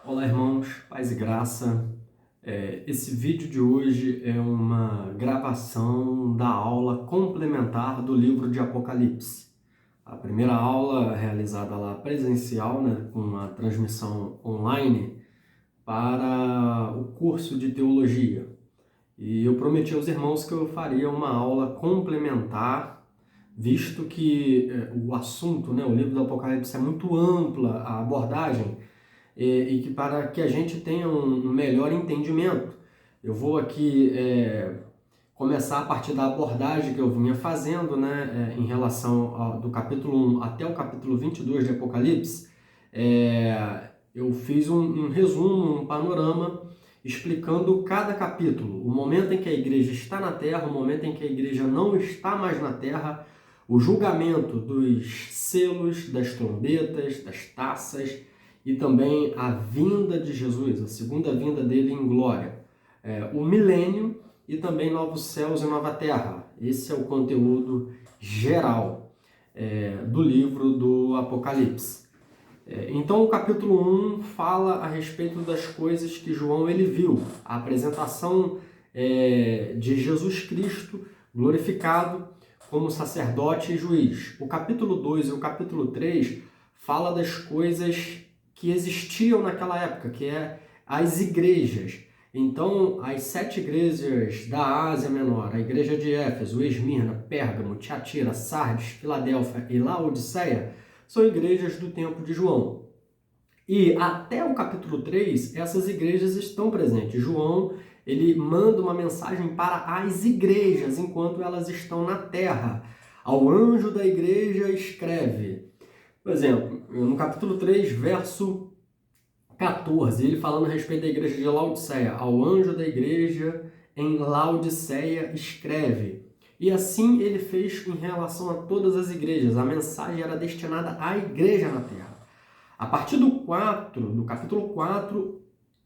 Olá, irmãos, paz e graça. Esse vídeo de hoje é uma gravação da aula complementar do livro de Apocalipse. A primeira aula realizada lá presencial, né, com uma transmissão online para o curso de teologia. E eu prometi aos irmãos que eu faria uma aula complementar, visto que o assunto, né, o livro do Apocalipse é muito ampla, a abordagem, e que para que a gente tenha um melhor entendimento, eu vou aqui começar a partir da abordagem que eu vinha fazendo, né, em relação do capítulo 1 até o capítulo 22 de Apocalipse. Eu fiz um resumo, um panorama, explicando cada capítulo, o momento em que a igreja está na terra, o momento em que a igreja não está mais na terra, o julgamento dos selos, das trombetas, das taças, e também a vinda de Jesus, a segunda vinda dele em glória, o milênio e também novos céus e nova terra. Esse é o conteúdo geral do livro do Apocalipse. Então o capítulo 1 fala a respeito das coisas que João ele viu, a apresentação de Jesus Cristo glorificado como sacerdote e juiz. O capítulo 2 e o capítulo 3 fala das coisas que existiam naquela época, que é as igrejas. Então, as 7 igrejas da Ásia Menor, a igreja de Éfeso, Esmirna, Pérgamo, Tiatira, Sardes, Filadélfia e Laodiceia, são igrejas do tempo de João. E até o capítulo 3, essas igrejas estão presentes. João, ele manda uma mensagem para as igrejas enquanto elas estão na terra. Ao anjo da igreja escreve. Por exemplo, no capítulo 3, verso 14, ele falando a respeito da igreja de Laodiceia. Ao anjo da igreja em Laodiceia escreve. E assim ele fez em relação a todas as igrejas. A mensagem era destinada à igreja na terra. A partir do capítulo 4,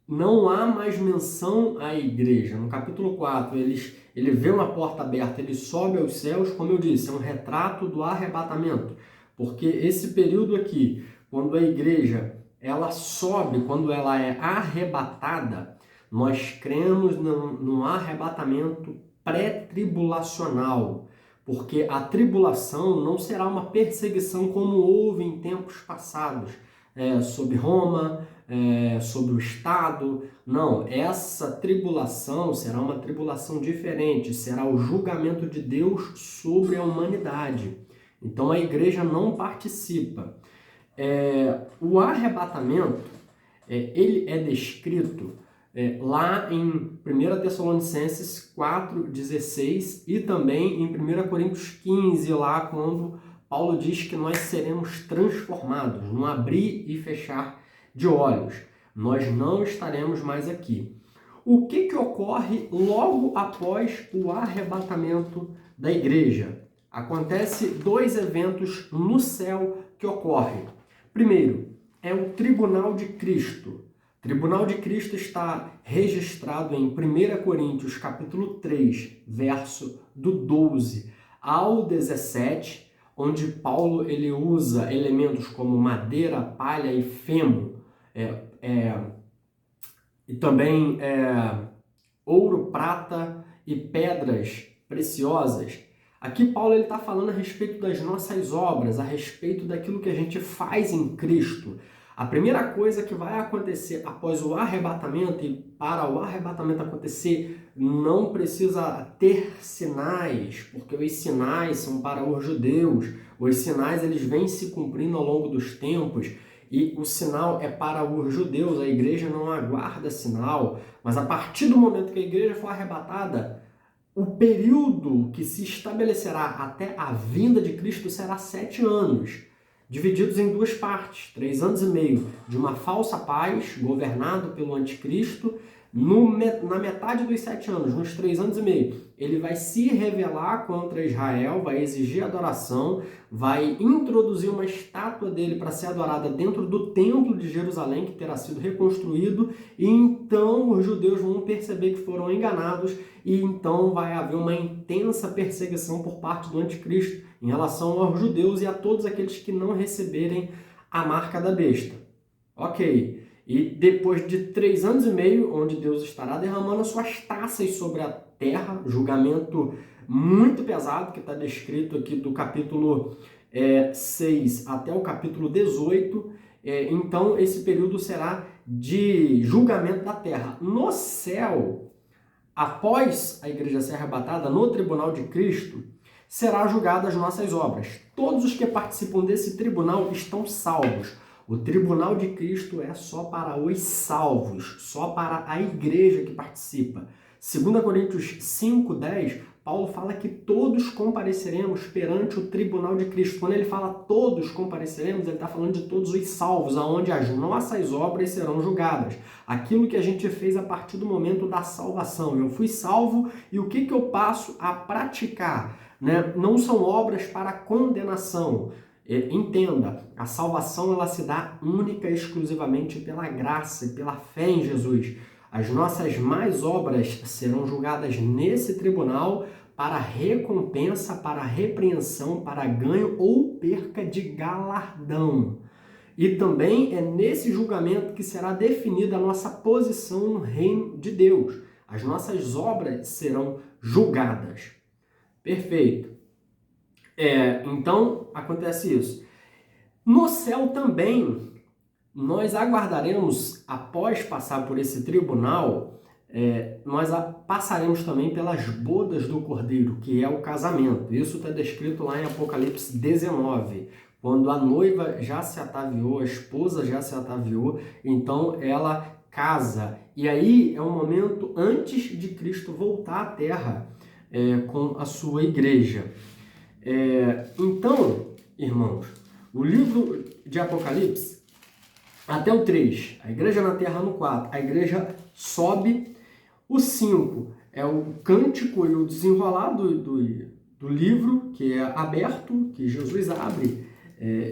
não há mais menção à igreja. No capítulo 4, ele vê uma porta aberta, ele sobe aos céus, como eu disse, é um retrato do arrebatamento. Porque esse período aqui, quando a igreja ela sobe, quando ela é arrebatada, nós cremos no arrebatamento pré-tribulacional. Porque a tribulação não será uma perseguição como houve em tempos passados, sobre Roma, sobre o Estado. Não, essa tribulação será uma tribulação diferente, será o julgamento de Deus sobre a humanidade. Então a igreja não participa. O arrebatamento, ele é descrito lá em 1 Tessalonicenses 4,16 e também em 1 Coríntios 15, lá quando Paulo diz que nós seremos transformados, no abrir e fechar de olhos. Nós não estaremos mais aqui. O que ocorre logo após o arrebatamento da igreja? Acontece 2 eventos no céu que ocorrem. Primeiro, é o Tribunal de Cristo. O Tribunal de Cristo está registrado em 1 Coríntios capítulo 3, verso do 12 ao 17, onde Paulo ele usa elementos como madeira, palha e feno, e também ouro, prata e pedras preciosas. Aqui Paulo está falando a respeito das nossas obras, a respeito daquilo que a gente faz em Cristo. A primeira coisa que vai acontecer após o arrebatamento, e para o arrebatamento acontecer, não precisa ter sinais, porque os sinais são para os judeus. Os sinais eles vêm se cumprindo ao longo dos tempos, e o sinal é para os judeus. A igreja não aguarda sinal, mas a partir do momento que a igreja for arrebatada, o período que se estabelecerá até a vinda de Cristo será 7 anos, divididos em 2 partes, 3 anos e meio de uma falsa paz, governado pelo anticristo. Na metade dos 7 anos, nos 3 anos e meio, ele vai se rebelar contra Israel, vai exigir adoração, vai introduzir uma estátua dele para ser adorada dentro do templo de Jerusalém, que terá sido reconstruído, e então os judeus vão perceber que foram enganados, e então vai haver uma intensa perseguição por parte do anticristo em relação aos judeus e a todos aqueles que não receberem a marca da besta. Ok. E depois de 3 anos e meio, onde Deus estará derramando as suas taças sobre a terra, julgamento muito pesado, que está descrito aqui do capítulo 6 até o capítulo 18, então esse período será de julgamento da terra. No céu, após a igreja ser arrebatada, no tribunal de Cristo, será julgada as nossas obras. Todos os que participam desse tribunal estão salvos. O tribunal de Cristo é só para os salvos, só para a igreja que participa. 2 Coríntios 5:10, Paulo fala que todos compareceremos perante o tribunal de Cristo. Quando ele fala todos compareceremos, ele está falando de todos os salvos, aonde as nossas obras serão julgadas. Aquilo que a gente fez a partir do momento da salvação. Eu fui salvo e o que eu passo a praticar? Né? Não são obras para condenação. Entenda, a salvação ela se dá única e exclusivamente pela graça e pela fé em Jesus. As nossas más obras serão julgadas nesse tribunal para recompensa, para repreensão, para ganho ou perca de galardão. E também é nesse julgamento que será definida a nossa posição no reino de Deus. As nossas obras serão julgadas. Perfeito. Então, acontece isso. No céu também, nós aguardaremos, após passar por esse tribunal, nós passaremos também pelas bodas do Cordeiro, que é o casamento. Isso está descrito lá em Apocalipse 19. Quando a noiva já se ataviou, a esposa já se ataviou, então ela casa. E aí é um momento antes de Cristo voltar à terra com a sua igreja. Então, irmãos, o livro de Apocalipse, até o 3, a igreja na terra no 4, a igreja sobe, o 5 é o cântico e o desenrolar do livro, que é aberto, que Jesus abre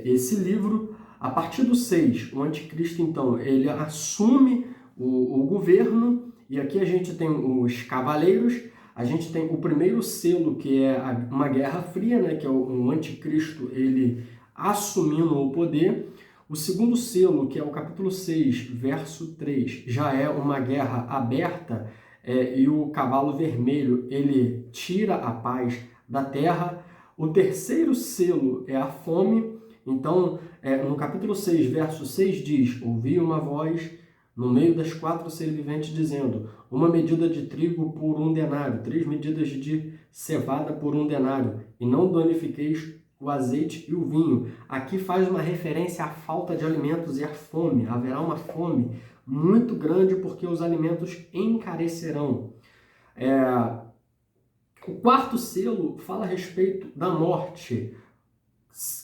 esse livro. A partir do 6, o anticristo, então, ele assume o governo, e aqui a gente tem os cavaleiros. A gente tem o primeiro selo, que é uma guerra fria, né, que é o anticristo, ele assumindo o poder. O segundo selo, que é o capítulo 6, verso 3, já é uma guerra aberta, e o cavalo vermelho, ele tira a paz da terra. O terceiro selo é a fome. Então, no capítulo 6, verso 6 diz: ouvi uma voz no meio das 4 seres viventes, dizendo: uma medida de trigo por 1 denário, 3 medidas de cevada por 1 denário, e não danifiqueis o azeite e o vinho. Aqui faz uma referência à falta de alimentos e à fome. Haverá uma fome muito grande porque os alimentos encarecerão. O quarto selo fala a respeito da morte.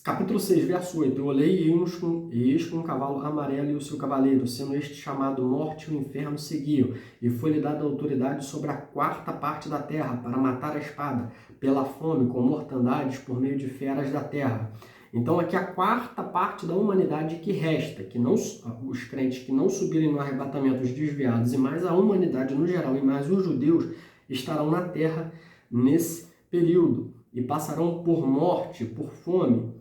Capítulo 6, verso 8. Eu olhei e eis com um cavalo amarelo e o seu cavaleiro, sendo este chamado Morte e o Inferno seguiam, e foi-lhe dada autoridade sobre a 4ª parte da terra, para matar a espada, pela fome, com mortandades, por meio de feras da terra. Então aqui a 4ª parte da humanidade que resta, que não, os crentes que não subirem no arrebatamento, os desviados, e mais a humanidade no geral, e mais os judeus, estarão na terra nesse período. E passarão por morte, por fome.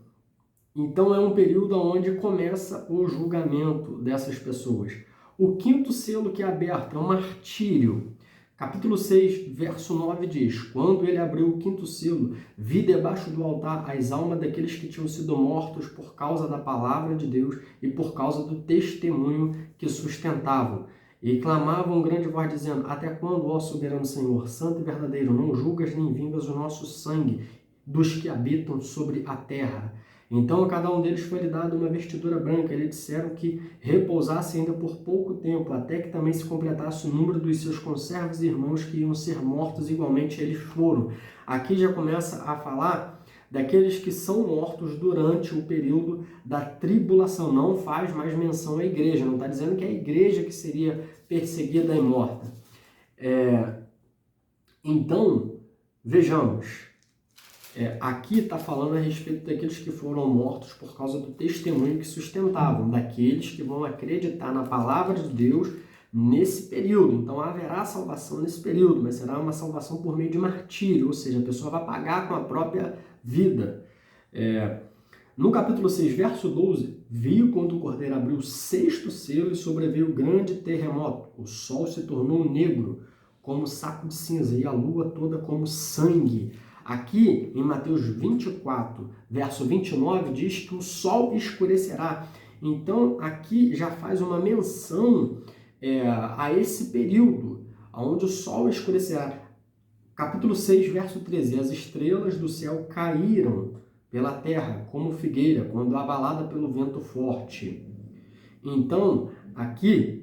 Então é um período onde começa o julgamento dessas pessoas. O 5º selo que é aberto é o martírio. Capítulo 6, verso 9 diz: quando ele abriu o 5º selo, vi debaixo do altar as almas daqueles que tinham sido mortos por causa da palavra de Deus e por causa do testemunho que sustentavam. E clamavam grande voz, dizendo: até quando, ó soberano Senhor, santo e verdadeiro, não julgas nem vingas o nosso sangue dos que habitam sobre a terra? Então a cada um deles foi-lhe dado uma vestidura branca. Eles disseram que repousasse ainda por pouco tempo, até que também se completasse o número dos seus conservos e irmãos que iam ser mortos, igualmente eles foram. Aqui já começa a falar daqueles que são mortos durante o período da tribulação. Não faz mais menção à igreja, não está dizendo que é a igreja que seria perseguida e morta. Então, vejamos, aqui está falando a respeito daqueles que foram mortos por causa do testemunho que sustentavam, daqueles que vão acreditar na palavra de Deus nesse período. Então haverá salvação nesse período, mas será uma salvação por meio de martírio, ou seja, a pessoa vai pagar com a própria vida. No capítulo 6, verso 12, Vi quando o Cordeiro abriu o sexto selo e sobreveio grande terremoto. O sol se tornou negro, como saco de cinza, e a lua toda como sangue. Aqui, em Mateus 24, verso 29, diz que o sol escurecerá. Então, aqui já faz uma menção a esse período, onde o sol escurecerá. Capítulo 6, verso 13. As estrelas do céu caíram pela terra, como figueira, quando abalada pelo vento forte. Então, aqui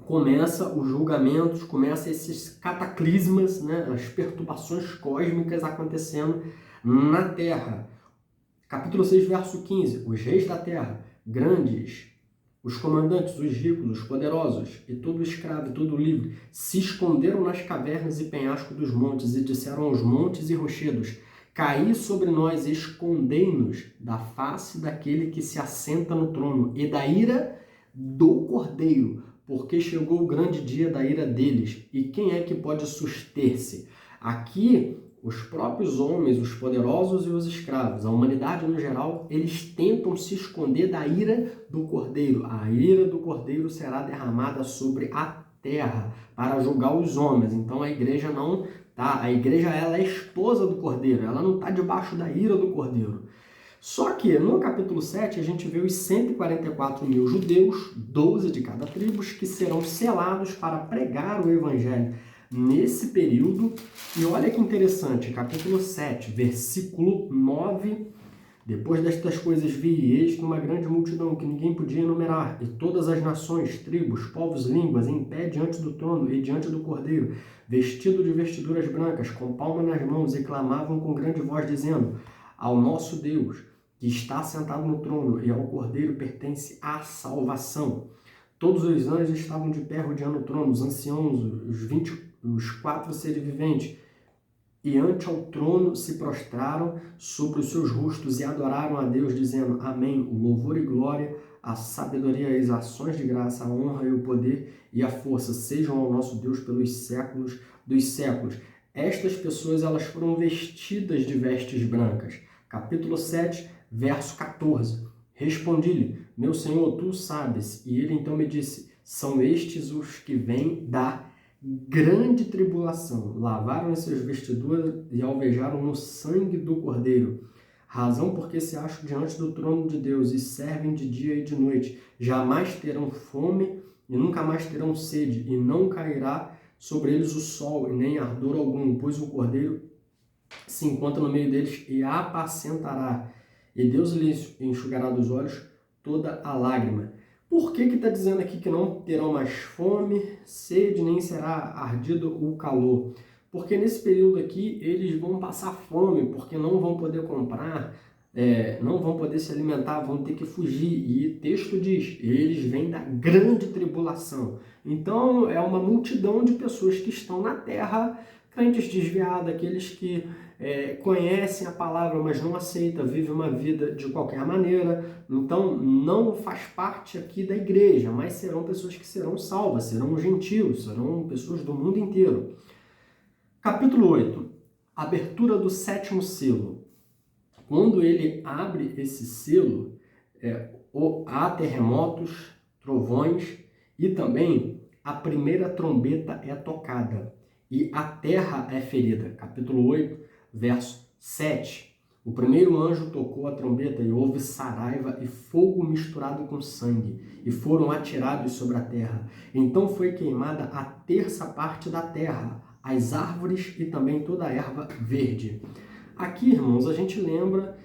começa os julgamentos, começa esses cataclismas, né, as perturbações cósmicas acontecendo na terra. Capítulo 6, verso 15. Os reis da terra, grandes, os comandantes, os ricos, os poderosos, e todo escravo e todo livre, se esconderam nas cavernas e penhascos dos montes, e disseram aos montes e rochedos: caí sobre nós, escondei-nos da face daquele que se assenta no trono, e da ira do Cordeiro, porque chegou o grande dia da ira deles. E quem é que pode suster-se? Aqui, os próprios homens, os poderosos e os escravos, a humanidade no geral, eles tentam se esconder da ira do Cordeiro. A ira do Cordeiro será derramada sobre a terra para julgar os homens. Então a igreja não tá, a igreja ela é esposa do Cordeiro, ela não está debaixo da ira do Cordeiro. Só que no capítulo 7 a gente vê os 144 mil judeus, 12 de cada tribo, que serão selados para pregar o evangelho nesse período. E olha que interessante, capítulo 7, versículo 9: depois destas coisas vi, e eis que uma grande multidão que ninguém podia enumerar, e todas as nações, tribos, povos, línguas, em pé diante do trono e diante do Cordeiro, vestido de vestiduras brancas, com palma nas mãos, e clamavam com grande voz, dizendo: ao nosso Deus, que está sentado no trono, e ao Cordeiro pertence a salvação. Todos os anjos estavam de pé rodeando o trono, os anciãos, os 4 seres viventes, e ante ao trono se prostraram sobre os seus rostos e adoraram a Deus, dizendo: amém, o louvor e glória, a sabedoria e as ações de graça, a honra e o poder e a força sejam ao nosso Deus pelos séculos dos séculos. Estas pessoas, elas foram vestidas de vestes brancas. Capítulo 7, verso 14. Respondi-lhe: meu Senhor, tu sabes. E ele então me disse: são estes os que vêm da grande tribulação, lavaram as suas vestiduras e alvejaram no sangue do Cordeiro. Razão porque se acham diante do trono de Deus e servem de dia e de noite. Jamais terão fome e nunca mais terão sede, e não cairá sobre eles o sol e nem ardor algum, pois o Cordeiro se encontra no meio deles e apacentará, e Deus lhes enxugará dos olhos toda a lágrima. Por que está dizendo aqui que não terão mais fome, sede, nem será ardido o calor? Porque nesse período aqui eles vão passar fome, porque não vão poder comprar, não vão poder se alimentar, vão ter que fugir. E o texto diz, eles vêm da grande tribulação. Então é uma multidão de pessoas que estão na terra, crentes desviados, aqueles que conhecem a palavra, mas não aceitam, vivem uma vida de qualquer maneira. Então não faz parte aqui da igreja, mas serão pessoas que serão salvas, serão gentios, serão pessoas do mundo inteiro. Capítulo 8, abertura do 7º selo. Quando ele abre esse selo, há terremotos, trovões, e também a primeira trombeta é tocada e a terra é ferida. Capítulo 8, verso 7. O primeiro anjo tocou a trombeta e houve saraiva e fogo misturado com sangue, e foram atirados sobre a terra. Então foi queimada a terça parte da terra, as árvores e também toda a erva verde. Aqui, irmãos, a gente lembra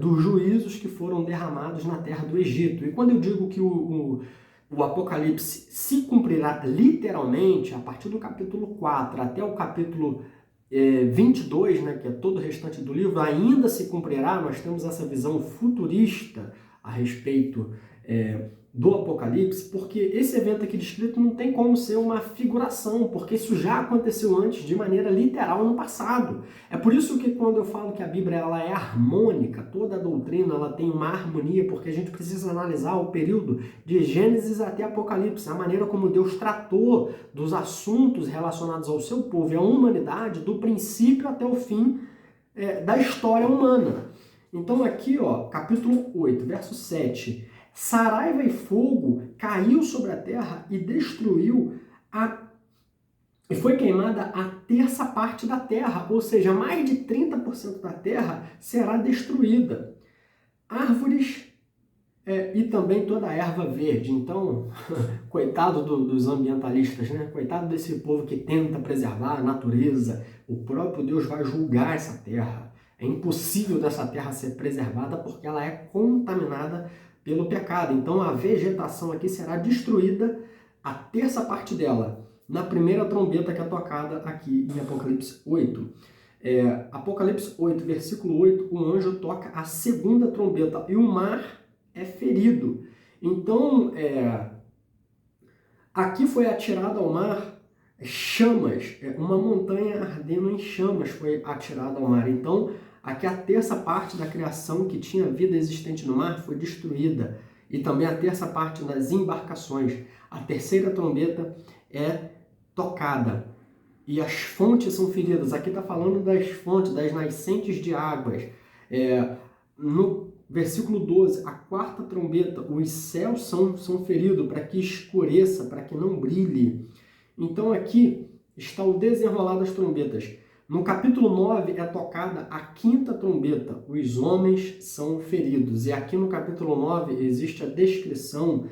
dos juízos que foram derramados na terra do Egito. E quando eu digo que o Apocalipse se cumprirá literalmente, a partir do capítulo 4 até o capítulo 22, né, que é todo o restante do livro, ainda se cumprirá. Nós temos essa visão futurista a respeito do Apocalipse, porque esse evento aqui descrito não tem como ser uma figuração, porque isso já aconteceu antes de maneira literal no passado. É por isso que quando eu falo que a Bíblia ela é harmônica, toda a doutrina ela tem uma harmonia, porque a gente precisa analisar o período de Gênesis até Apocalipse, a maneira como Deus tratou dos assuntos relacionados ao seu povo e à humanidade, do princípio até o fim da história humana. Então aqui, capítulo 8, verso 7. Saraiva e fogo caiu sobre a terra e destruiu e foi queimada a terça parte da terra, ou seja, mais de 30% da terra será destruída. Árvores e também toda a erva verde. Então, coitado dos ambientalistas, né? Coitado desse povo que tenta preservar a natureza. O próprio Deus vai julgar essa terra. É impossível dessa terra ser preservada porque ela é contaminada pelo pecado. Então, a vegetação aqui será destruída, a terça parte dela, na primeira trombeta que é tocada aqui em Apocalipse 8. Apocalipse 8, versículo 8, o anjo toca a segunda trombeta e o mar é ferido. Então, aqui foi atirado ao mar chamas, uma montanha ardendo em chamas foi atirada ao mar. Então, aqui a terça parte da criação que tinha vida existente no mar foi destruída. E também a terça parte das embarcações. A terceira trombeta é tocada. E as fontes são feridas. Aqui está falando das fontes, das nascentes de águas. No versículo 12, a quarta trombeta, os céus são feridos para que escureça, para que não brilhe. Então aqui está o desenrolar das trombetas. No capítulo 9 é tocada a quinta trombeta, os homens são feridos. E aqui no capítulo 9 existe a descrição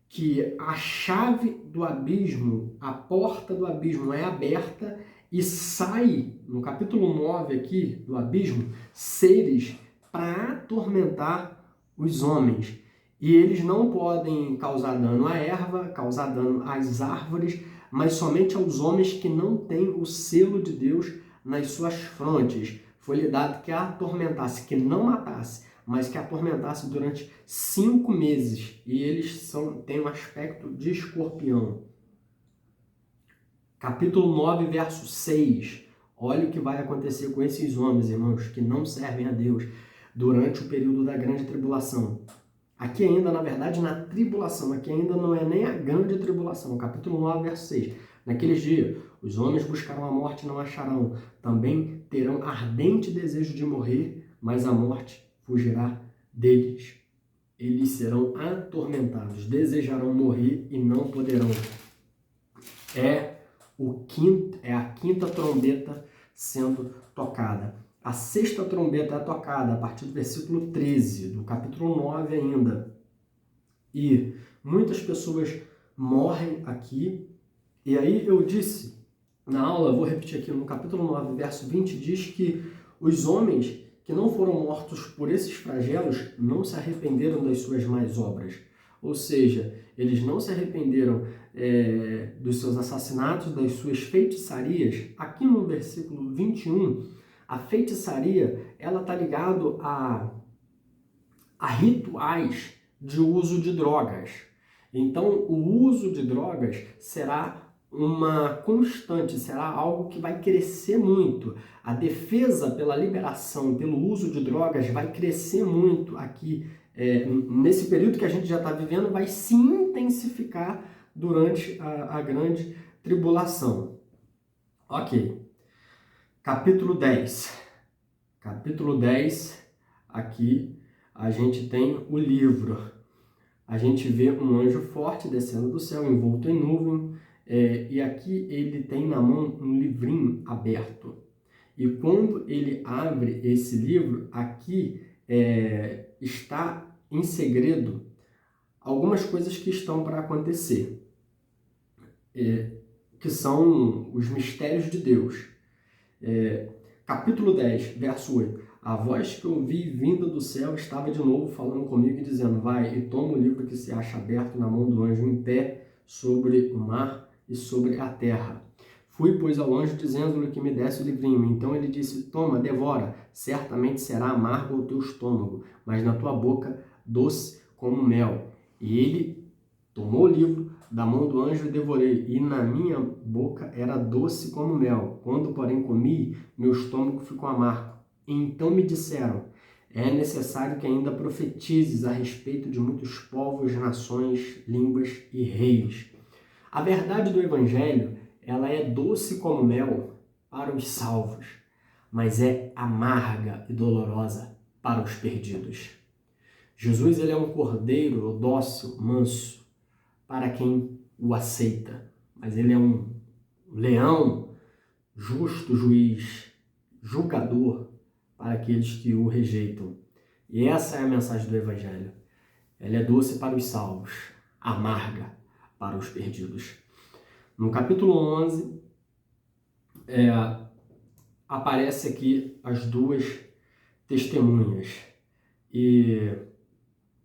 que a chave do abismo, a porta do abismo é aberta e sai, no capítulo 9 aqui do abismo, seres para atormentar os homens. E eles não podem causar dano à erva, causar dano às árvores, mas somente aos homens que não têm o selo de Deus nas suas frontes. Foi-lhe dado que atormentasse, que não matasse, mas que atormentasse durante 5 meses. E eles têm um aspecto de escorpião. Capítulo 9, verso 6. Olha o que vai acontecer com esses homens, irmãos, que não servem a Deus durante o período da grande tribulação. Aqui ainda, na verdade, na tribulação, aqui ainda não é nem a grande tribulação. Capítulo 9, verso 6. Naqueles dias, os homens buscarão a morte e não acharão. Também terão ardente desejo de morrer, mas a morte fugirá deles. Eles serão atormentados, desejarão morrer e não poderão. É a quinta trombeta sendo tocada. A sexta trombeta é tocada a partir do versículo 13, do capítulo 9 ainda. E muitas pessoas morrem aqui. E aí eu disse na aula, vou repetir aqui, no capítulo 9, verso 20, diz que os homens que não foram mortos por esses flagelos não se arrependeram das suas más obras. Ou seja, eles não se arrependeram dos seus assassinatos, das suas feitiçarias. Aqui no versículo 21, a feitiçaria ela está ligada a rituais de uso de drogas. Então, o uso de drogas será uma constante, será algo que vai crescer muito. A defesa pela liberação, pelo uso de drogas vai crescer muito aqui. Nesse período que a gente já está vivendo, vai se intensificar durante a grande tribulação. Ok. Capítulo 10. Capítulo 10, aqui a gente tem o livro. A gente vê um anjo forte descendo do céu, envolto em nuvem, e aqui ele tem na mão um livrinho aberto. E quando ele abre esse livro, aqui está em segredo algumas coisas que estão para acontecer, que são os mistérios de Deus. Capítulo 10, verso 8. A voz que eu ouvi vinda do céu estava de novo falando comigo e dizendo: vai e toma o livro que se acha aberto na mão do anjo em pé sobre o mar e sobre a terra. Fui, pois, ao anjo dizendo-lhe que me desse o livrinho. Então ele disse: toma, devora, certamente será amargo o teu estômago, mas na tua boca doce como mel. E ele tomou o livro da mão do anjo e devorei, e na minha boca era doce como mel. Quando, porém, comi, meu estômago ficou amargo. E então me disseram: é necessário que ainda profetizes a respeito de muitos povos, nações, línguas e reis. A verdade do Evangelho, ela é doce como mel para os salvos, mas é amarga e dolorosa para os perdidos. Jesus, ele é um cordeiro dócil, manso, para quem o aceita, mas ele é um leão, justo juiz, julgador para aqueles que o rejeitam. E essa é a mensagem do Evangelho. Ela é doce para os salvos, amarga para os perdidos. No capítulo 11, aparece aqui as duas testemunhas. E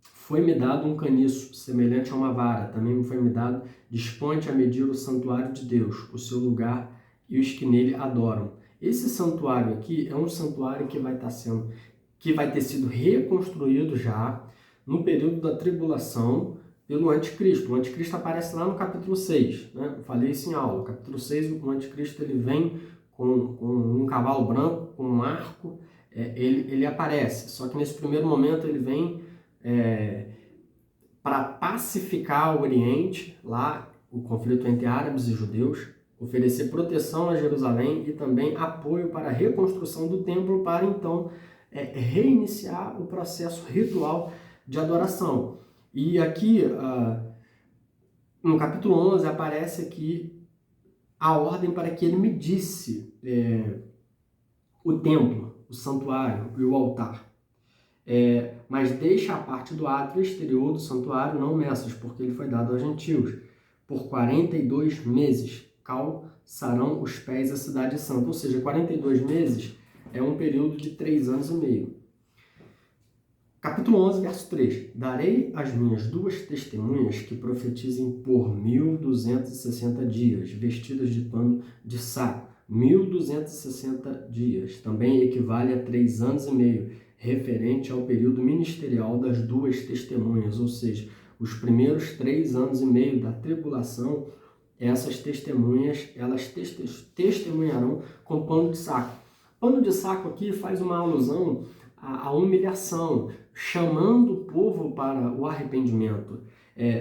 foi-me dado um caniço, semelhante a uma vara. Também me foi-me dado, dispõe-te a medir o santuário de Deus, o seu lugar e os que nele adoram. Esse santuário aqui é um santuário que vai ter sido reconstruído já no período da tribulação pelo anticristo. O anticristo aparece lá no capítulo 6, né? Eu falei isso em aula. No capítulo 6, o anticristo ele vem com um cavalo branco, com um arco, ele aparece. Só que nesse primeiro momento ele vem para pacificar o Oriente, lá o conflito entre árabes e judeus, oferecer proteção a Jerusalém e também apoio para a reconstrução do templo, para então reiniciar o processo ritual de adoração. E aqui, no capítulo 11, aparece aqui a ordem para que ele medisse o templo, o santuário e o altar. Mas deixa a parte do átrio exterior do santuário não meças, porque ele foi dado aos gentios. Por 42 meses calçarão os pés a cidade santa. Ou seja, 42 meses é um período de 3 anos e meio. Capítulo 11, verso 3. Darei às minhas duas testemunhas que profetizem por 1260 dias, vestidas de pano de saco. 1260 dias, também equivale a 3 anos e meio, referente ao período ministerial das duas testemunhas, ou seja, os primeiros 3 anos e meio da tribulação, essas testemunhas, elas testemunharão com pano de saco. Pano de saco aqui faz uma alusão à humilhação, chamando o povo para o arrependimento.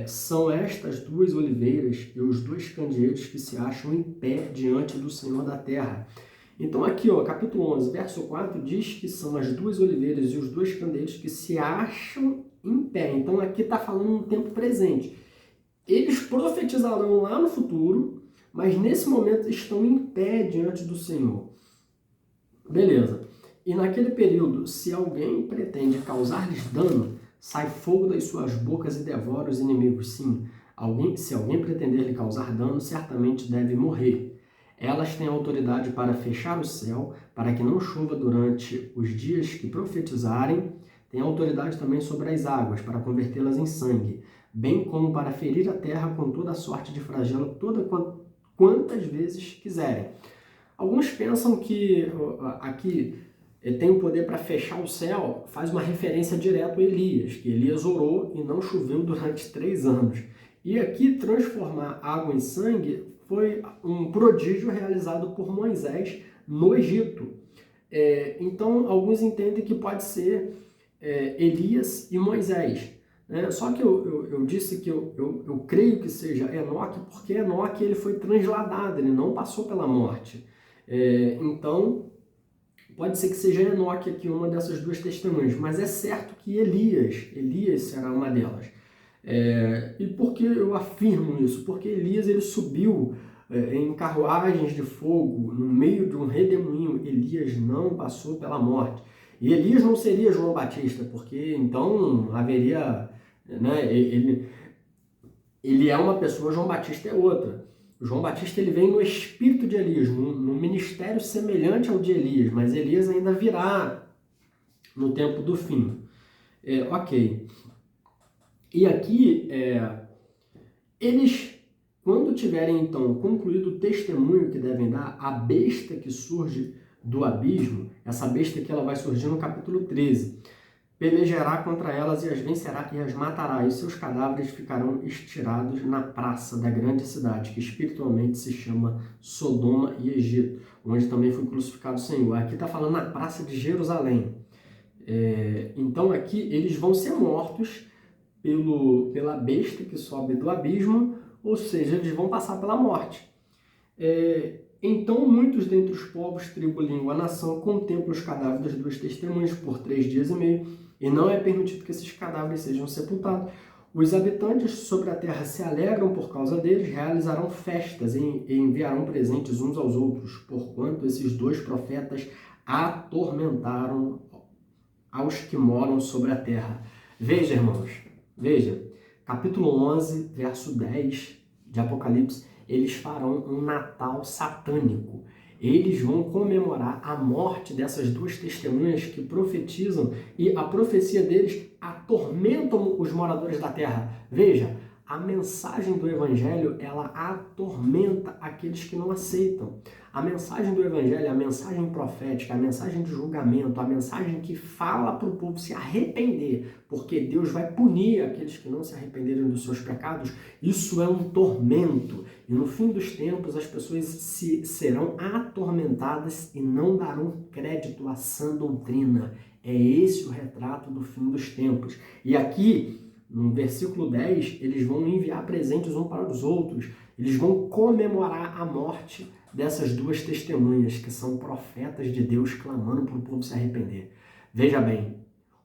São estas duas oliveiras e os dois candeeiros que se acham em pé diante do Senhor da terra. Então aqui, capítulo 11, verso 4, diz que são as duas oliveiras e os dois candeeiros que se acham em pé. Então aqui está falando no tempo presente. Eles profetizarão lá no futuro, mas nesse momento estão em pé diante do Senhor. Beleza. E naquele período, se alguém pretende causar-lhes dano, sai fogo das suas bocas e devora os inimigos. Sim, se alguém pretender lhe causar dano, certamente deve morrer. Elas têm autoridade para fechar o céu, para que não chova durante os dias que profetizarem. Têm autoridade também sobre as águas, para convertê-las em sangue, bem como para ferir a terra com toda a sorte de flagelo, quantas vezes quiserem. Alguns pensam que aqui tem o poder para fechar o céu, faz uma referência direta a Elias, que Elias orou e não choveu durante 3 anos. E aqui transformar água em sangue foi um prodígio realizado por Moisés no Egito. Então, alguns entendem que pode ser Elias e Moisés. Só que eu disse que eu creio que seja Enoque, porque Enoque ele foi transladado, ele não passou pela morte. Então, pode ser que seja Enoque aqui uma dessas duas testemunhas, mas é certo que Elias será uma delas. E por que eu afirmo isso? Porque Elias ele subiu em carruagens de fogo no meio de um redemoinho. Elias não passou pela morte. E Elias não seria João Batista, porque então haveria... Ele é uma pessoa, João Batista é outra. João Batista ele vem no espírito de Elias, no ministério semelhante ao de Elias, mas Elias ainda virá no tempo do fim. Ok. E aqui, eles, quando tiverem então concluído o testemunho que devem dar, a besta que surge do abismo, essa besta que ela vai surgir no capítulo 13, pelejará contra elas e as vencerá e as matará, e seus cadáveres ficarão estirados na praça da grande cidade, que espiritualmente se chama Sodoma e Egito, onde também foi crucificado o Senhor. Aqui está falando na praça de Jerusalém. Então aqui eles vão ser mortos pela besta que sobe do abismo, ou seja, eles vão passar pela morte. Então muitos dentre os povos, tribo, língua, nação, contemplam os cadáveres das duas testemunhas por 3 dias e meio, e não é permitido que esses cadáveres sejam sepultados. Os habitantes sobre a terra se alegram por causa deles, realizarão festas e enviarão presentes uns aos outros, porquanto esses 2 profetas atormentaram aos que moram sobre a terra. Veja, irmãos, veja, capítulo 11, verso 10 de Apocalipse, eles farão um Natal satânico. Eles vão comemorar a morte dessas 2 testemunhas que profetizam, e a profecia deles atormentam os moradores da terra. Veja, a mensagem do Evangelho, ela atormenta aqueles que não aceitam. A mensagem do Evangelho, a mensagem profética, a mensagem de julgamento, a mensagem que fala para o povo se arrepender, porque Deus vai punir aqueles que não se arrependerem dos seus pecados. Isso é um tormento. E no fim dos tempos, as pessoas serão atormentadas e não darão crédito à sã doutrina. É esse o retrato do fim dos tempos. E aqui, no versículo 10, eles vão enviar presentes uns para os outros. Eles vão comemorar a morte dessas 2 testemunhas, que são profetas de Deus clamando para o povo se arrepender. Veja bem,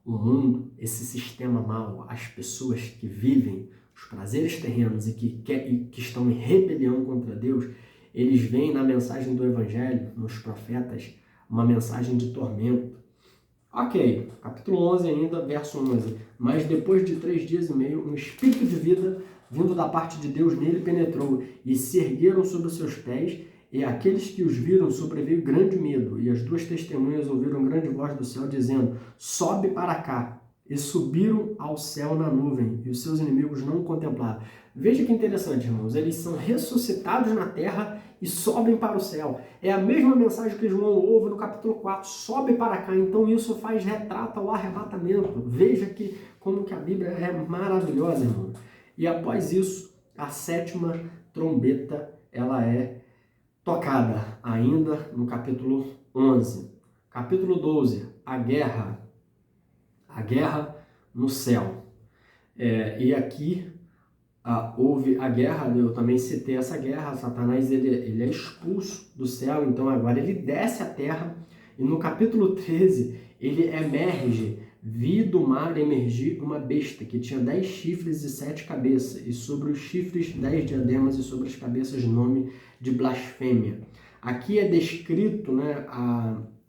o mundo, esse sistema mau, as pessoas que vivem os prazeres terrenos e que estão em rebelião contra Deus, eles veem na mensagem do Evangelho, nos profetas, uma mensagem de tormento. Ok, capítulo 11 ainda, verso 11. Mas depois de 3 dias e meio, um espírito de vida vindo da parte de Deus nele penetrou, e se ergueram sobre os seus pés, e aqueles que os viram sobreveio grande medo, e as 2 testemunhas ouviram grande voz do céu, dizendo: sobe para cá. E subiram ao céu na nuvem, e os seus inimigos não o contemplaram. Veja que interessante, irmãos, eles são ressuscitados na terra e sobem para o céu. É a mesma mensagem que João ouve no capítulo 4, sobe para cá. Então isso faz retrato ao arrebatamento. Veja como que a Bíblia é maravilhosa, irmão. E após isso, a 7ª trombeta, ela é tocada, ainda no capítulo 11. Capítulo 12, a guerra no céu. E aqui houve a guerra, eu também citei essa guerra. Satanás ele é expulso do céu, então agora ele desce à terra, e no capítulo 13 ele emerge, vi do mar emergir uma besta que tinha 10 chifres e 7 cabeças, e sobre os chifres 10 diademas, e sobre as cabeças nome de blasfêmia. Aqui é descrito, né,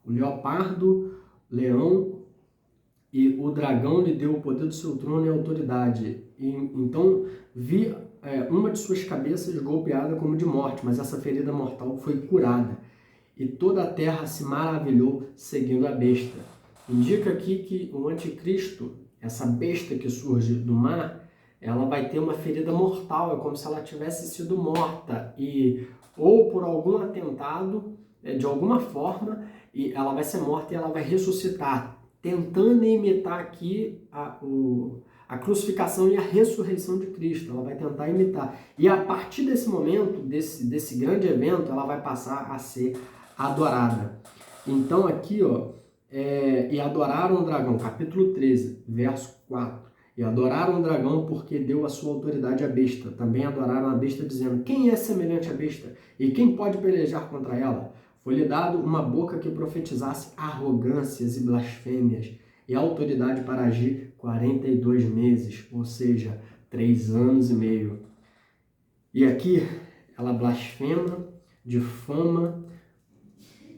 o leopardo, leão, e o dragão lhe deu o poder do seu trono e autoridade. Então vi uma de suas cabeças golpeada como de morte, mas essa ferida mortal foi curada. E toda a terra se maravilhou seguindo a besta. Indica aqui que o anticristo, essa besta que surge do mar, ela vai ter uma ferida mortal, é como se ela tivesse sido morta, ou por algum atentado, de alguma forma, e ela vai ser morta e ela vai ressuscitar, tentando imitar aqui a crucificação e a ressurreição de Cristo. Ela vai tentar imitar. E a partir desse momento, desse grande evento, ela vai passar a ser adorada. Então aqui, e adoraram o dragão, capítulo 13, verso 4. E adoraram o dragão porque deu a sua autoridade à besta. Também adoraram a besta, dizendo: quem é semelhante à besta? E quem pode pelejar contra ela? Foi-lhe dado uma boca que profetizasse arrogâncias e blasfêmias, e autoridade para agir 42 meses, ou seja, 3 anos e meio. E aqui ela blasfema, difama,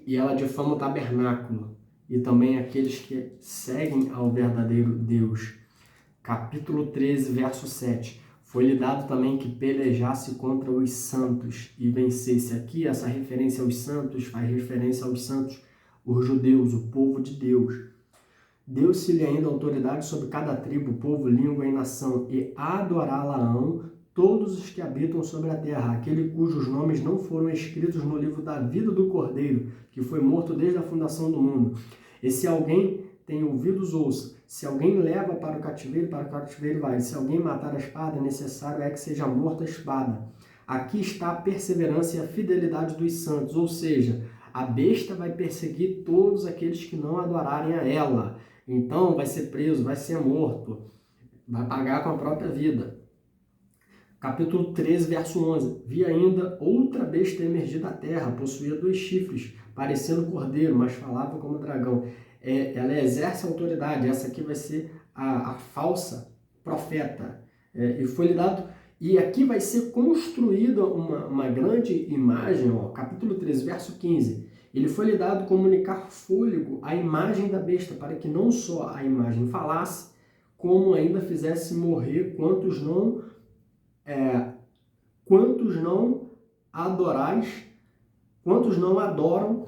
e ela difama o tabernáculo, e também aqueles que seguem ao verdadeiro Deus. Capítulo 13, verso 7. Foi-lhe dado também que pelejasse contra os santos e vencesse. Aqui, essa referência aos santos faz referência aos santos, os judeus, o povo de Deus. Deu-se-lhe ainda autoridade sobre cada tribo, povo, língua e nação, e adorá-la-ão todos os que habitam sobre a terra, aquele cujos nomes não foram escritos no livro da vida do Cordeiro, que foi morto desde a fundação do mundo. E se alguém tem ouvidos, ouça. Se alguém leva para o cativeiro vai. Se alguém matar a espada, necessário é que seja morta a espada. Aqui está a perseverança e a fidelidade dos santos, ou seja, a besta vai perseguir todos aqueles que não adorarem a ela. Então vai ser preso, vai ser morto, vai pagar com a própria vida. Capítulo 13, verso 11. Vi ainda outra besta emergir da terra, possuía 2 chifres, parecendo cordeiro, mas falava como dragão. Ela exerce autoridade, essa aqui vai ser a falsa profeta. E foi-lhe dado... E aqui vai ser construída uma grande imagem, ó, capítulo 13, verso 15. Ele foi-lhe dado comunicar fôlego à imagem da besta, para que não só a imagem falasse, como ainda fizesse morrer quantos não adoram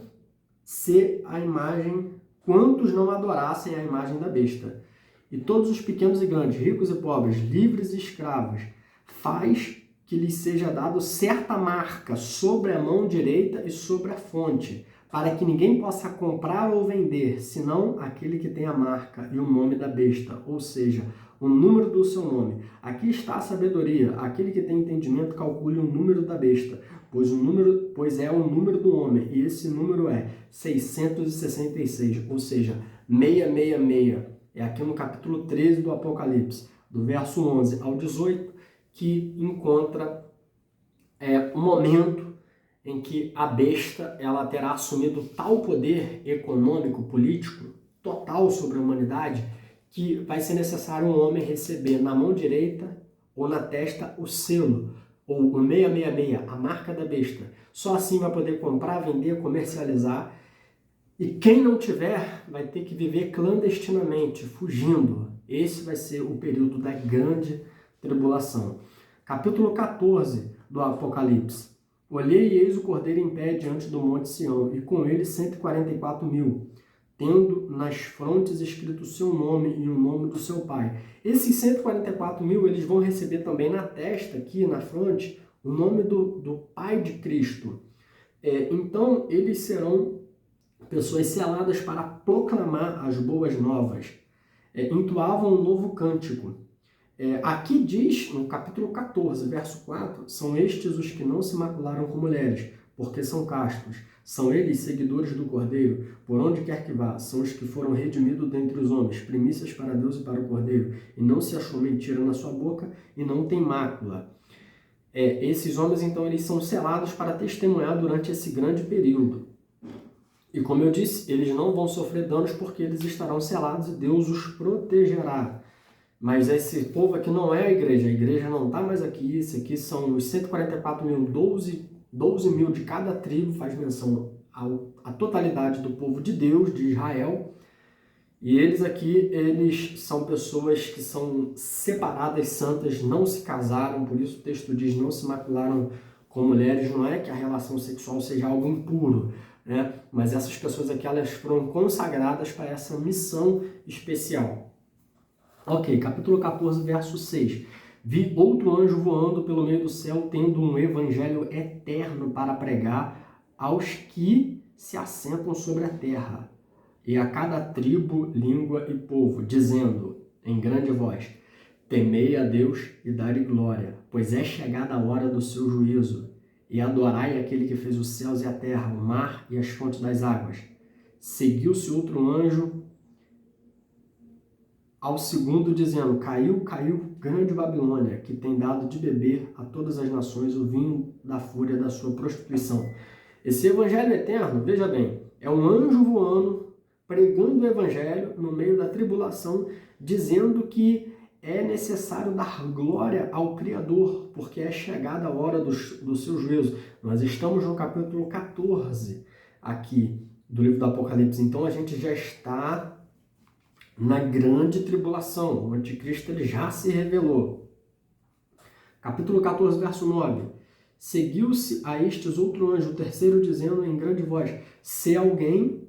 ser a imagem, quantos não adorassem a imagem da besta. E todos os pequenos e grandes, ricos e pobres, livres e escravos, faz que lhes seja dado certa marca sobre a mão direita e sobre a fronte, para que ninguém possa comprar ou vender, senão aquele que tem a marca e o nome da besta, ou seja, o número do seu nome. Aqui está a sabedoria. Aquele que tem entendimento calcule o número da besta, pois é o número do homem, e esse número é 666, ou seja, 666. É aqui no capítulo 13 do Apocalipse, do verso 11 ao 18, que encontra o momento em que a besta ela terá assumido tal poder econômico, político, total sobre a humanidade, que vai ser necessário um homem receber na mão direita ou na testa o selo, ou o 666, a marca da besta. Só assim vai poder comprar, vender, comercializar. E quem não tiver vai ter que viver clandestinamente, fugindo. Esse vai ser o período da grande tribulação. Capítulo 14 do Apocalipse. Olhei e eis o cordeiro em pé diante do monte Sião, e com ele 144.000, tendo nas frontes escrito o seu nome e o nome do seu pai. Esses 144.000, eles vão receber também na testa, aqui na fronte, o nome do Pai de Cristo. Então, eles serão pessoas seladas para proclamar as boas novas. Entoavam um novo cântico. Aqui diz, no capítulo 14, verso 4, são estes os que não se macularam com mulheres, porque são castos. São eles seguidores do Cordeiro, por onde quer que vá. São os que foram redimidos dentre os homens, primícias para Deus e para o Cordeiro. E não se achou mentira na sua boca e não tem mácula. Esses homens, então, eles são selados para testemunhar durante esse grande período. E como eu disse, eles não vão sofrer danos porque eles estarão selados e Deus os protegerá. Mas esse povo aqui não é a igreja não está mais aqui. Esse aqui são os 144.000, 12 mil de cada tribo, faz menção à totalidade do povo de Deus, de Israel. E eles aqui, eles são pessoas que são separadas, santas, não se casaram, por isso o texto diz, não se macularam com mulheres. Não é que a relação sexual seja algo impuro, né? Mas essas pessoas aqui, elas foram consagradas para essa missão especial. Ok, capítulo 14, verso 6. Vi outro anjo voando pelo meio do céu, tendo um evangelho eterno para pregar aos que se assentam sobre a terra, e a cada tribo, língua e povo, dizendo em grande voz: temei a Deus e dai-lhe glória, pois é chegada a hora do seu juízo, e adorai aquele que fez os céus e a terra, o mar e as fontes das águas. Seguiu-se outro anjo ao segundo, dizendo: caiu grande Babilônia, que tem dado de beber a todas as nações o vinho da fúria da sua prostituição. Esse evangelho eterno, veja bem, é um anjo voando, pregando o evangelho no meio da tribulação, dizendo que é necessário dar glória ao Criador, porque é chegada a hora do seu juízo. Nós estamos no capítulo 14 aqui do livro do Apocalipse, então a gente já está na grande tribulação. O anticristo ele já se revelou. Capítulo 14, verso 9. Seguiu-se a estes outro anjo, o terceiro, dizendo em grande voz: se alguém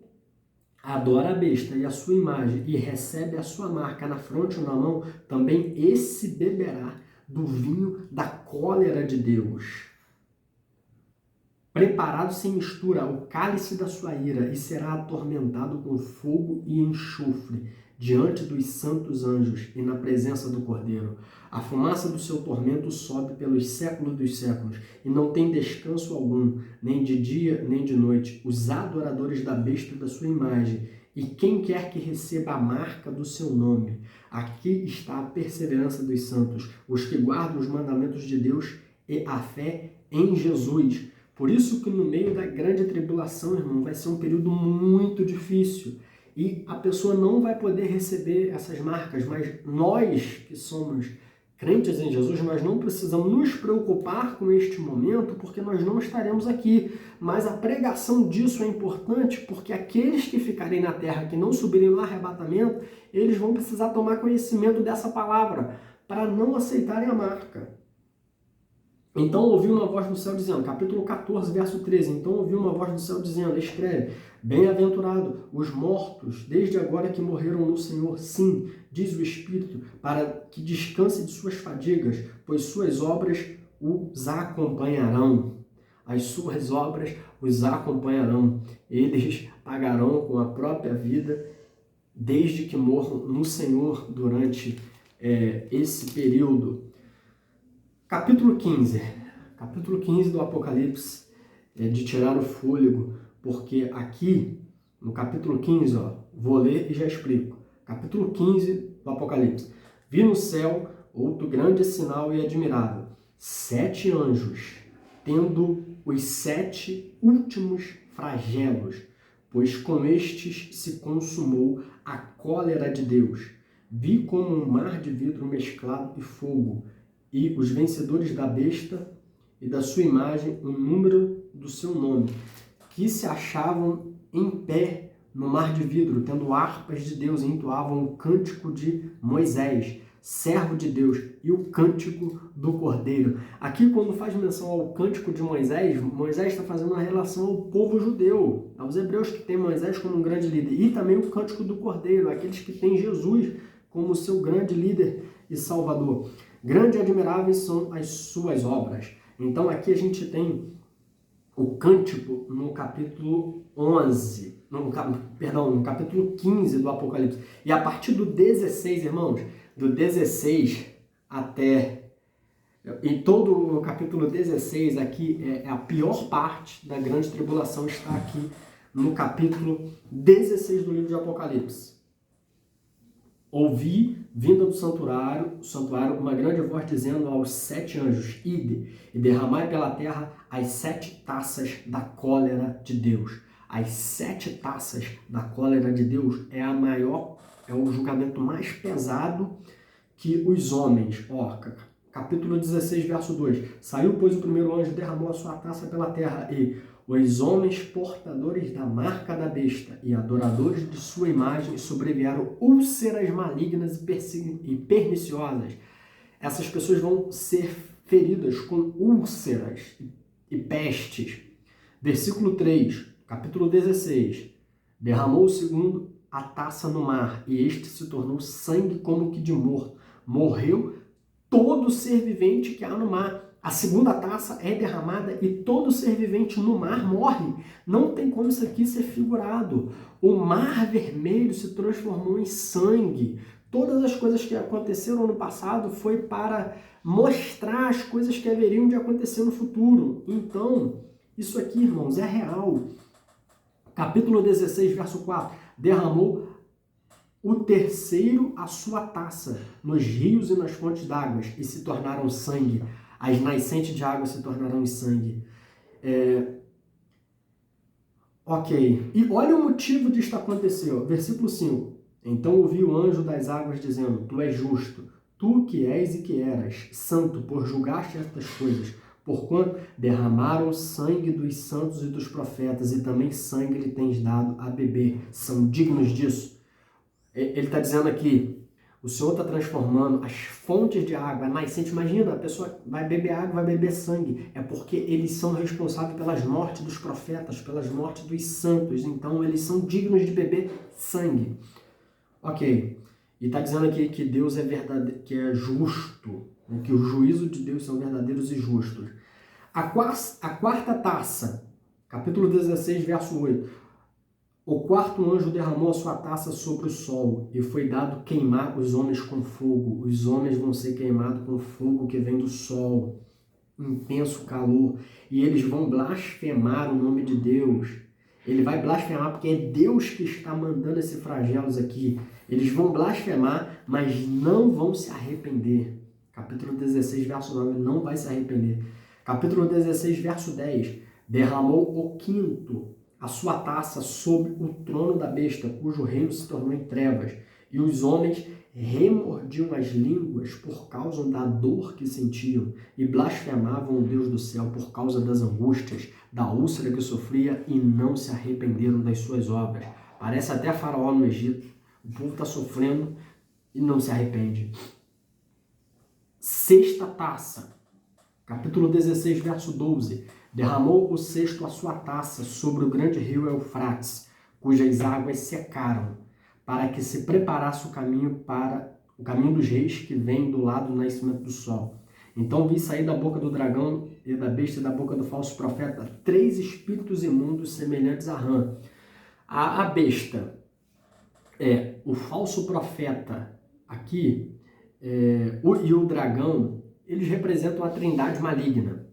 adora a besta e a sua imagem e recebe a sua marca na fronte ou na mão, também esse beberá do vinho da cólera de Deus, preparado sem mistura o cálice da sua ira, e será atormentado com fogo e enxofre diante dos santos anjos e na presença do Cordeiro. A fumaça do seu tormento sobe pelos séculos dos séculos, e não tem descanso algum, nem de dia nem de noite, os adoradores da besta e da sua imagem, e quem quer que receba a marca do seu nome. Aqui está a perseverança dos santos, os que guardam os mandamentos de Deus e a fé em Jesus. Por isso que no meio da grande tribulação, irmão, vai ser um período muito difícil. E a pessoa não vai poder receber essas marcas, mas nós que somos crentes em Jesus, nós não precisamos nos preocupar com este momento, porque nós não estaremos aqui. Mas a pregação disso é importante, porque aqueles que ficarem na terra, que não subirem no arrebatamento, eles vão precisar tomar conhecimento dessa palavra, para não aceitarem a marca. Então ouvi uma voz do céu dizendo, capítulo 14, verso 13, então ouvi uma voz do céu dizendo, escreve, bem-aventurado os mortos, desde agora que morreram no Senhor, sim, diz o Espírito, para que descanse de suas fadigas, pois suas obras os acompanharão. As suas obras os acompanharão. Eles pagarão com a própria vida, desde que morram no Senhor durante esse período. Capítulo 15 do Apocalipse é de tirar o fôlego, porque aqui, no capítulo 15, vou ler e já explico. Capítulo 15 do Apocalipse. Vi no céu outro grande sinal e admirável, 7 anjos, tendo os 7 últimos flagelos, pois com estes se consumou a cólera de Deus. Vi como um mar de vidro mesclado e fogo, e os vencedores da besta e da sua imagem, o número do seu nome, que se achavam em pé no mar de vidro, tendo harpas de Deus, e entoavam o cântico de Moisés, servo de Deus, e o cântico do Cordeiro. Aqui, quando faz menção ao cântico de Moisés, Moisés está fazendo uma relação ao povo judeu, aos hebreus que têm Moisés como um grande líder, e também o cântico do Cordeiro, aqueles que têm Jesus como seu grande líder e salvador. Grande e admiráveis são as suas obras. Então aqui a gente tem o cântico no capítulo 11, no capítulo 15 do Apocalipse. E a partir do 16, irmãos, do 16 até... Em todo o capítulo 16 aqui, é a pior parte da grande tribulação, está aqui no capítulo 16 do livro de Apocalipse. Ouvi, vinda do santuário, uma grande voz dizendo aos 7 anjos, ide, e derramai pela terra as 7 taças da cólera de Deus. As 7 taças da cólera de Deus é o julgamento mais pesado que os homens. Capítulo 16, verso 2. Saiu, pois, o primeiro anjo, derramou a sua taça pela terra, e os homens portadores da marca da besta e adoradores de sua imagem sobrevieram úlceras malignas e perniciosas. Essas pessoas vão ser feridas com úlceras e pestes. Versículo 3, capítulo 16. Derramou o segundo a taça no mar, e este se tornou sangue como que de morto. Morreu todo ser vivente que há no mar. A segunda taça é derramada e todo ser vivente no mar morre. Não tem como isso aqui ser figurado. O mar vermelho se transformou em sangue. Todas as coisas que aconteceram no passado foi para mostrar as coisas que haveriam de acontecer no futuro. Então, isso aqui, irmãos, é real. Capítulo 16, verso 4. Derramou o terceiro a sua taça nos rios e nas fontes d'águas e se tornaram sangue. As nascentes de água se tornarão em sangue. E olha o motivo disto acontecer. Versículo 5. Então ouvi o anjo das águas dizendo, tu és justo, tu que és e que eras, santo, por julgaste estas coisas, porquanto derramaram sangue dos santos e dos profetas, e também sangue lhe tens dado a beber. São dignos disso. Ele está dizendo aqui, o Senhor está transformando as fontes de água, a nascente. Imagina, a pessoa vai beber água, vai beber sangue. É porque eles são responsáveis pelas mortes dos profetas, pelas mortes dos santos. Então, eles são dignos de beber sangue. E está dizendo aqui que Deus é verdadeiro, que é justo, né? Que o juízo de Deus são verdadeiros e justos. A quarta taça, capítulo 16, verso 8. O quarto anjo derramou a sua taça sobre o sol, e foi dado queimar os homens com fogo. Os homens vão ser queimados com fogo que vem do sol, intenso calor, e eles vão blasfemar o nome de Deus. Ele vai blasfemar porque é Deus que está mandando esses flagelos aqui. Eles vão blasfemar mas não vão se arrepender. Capítulo 16, verso 9, não vai se arrepender. Capítulo 16, verso 10, derramou o quinto a sua taça sobre o trono da besta, cujo reino se tornou em trevas, e os homens remordiam as línguas por causa da dor que sentiam e blasfemavam o Deus do céu por causa das angústias, da úlcera que sofria e não se arrependeram das suas obras. Parece até Faraó no Egito. O povo está sofrendo e não se arrepende. Sexta taça, capítulo 16, verso 12. Derramou o sexto a sua taça sobre o grande rio Eufrates, cujas águas secaram, para que se preparasse o caminho dos reis que vem do lado do nascimento do sol. Então vi sair da boca do dragão e da besta e da boca do falso profeta 3 espíritos imundos semelhantes a rã. A besta é o falso profeta aqui e o dragão, eles representam a trindade maligna.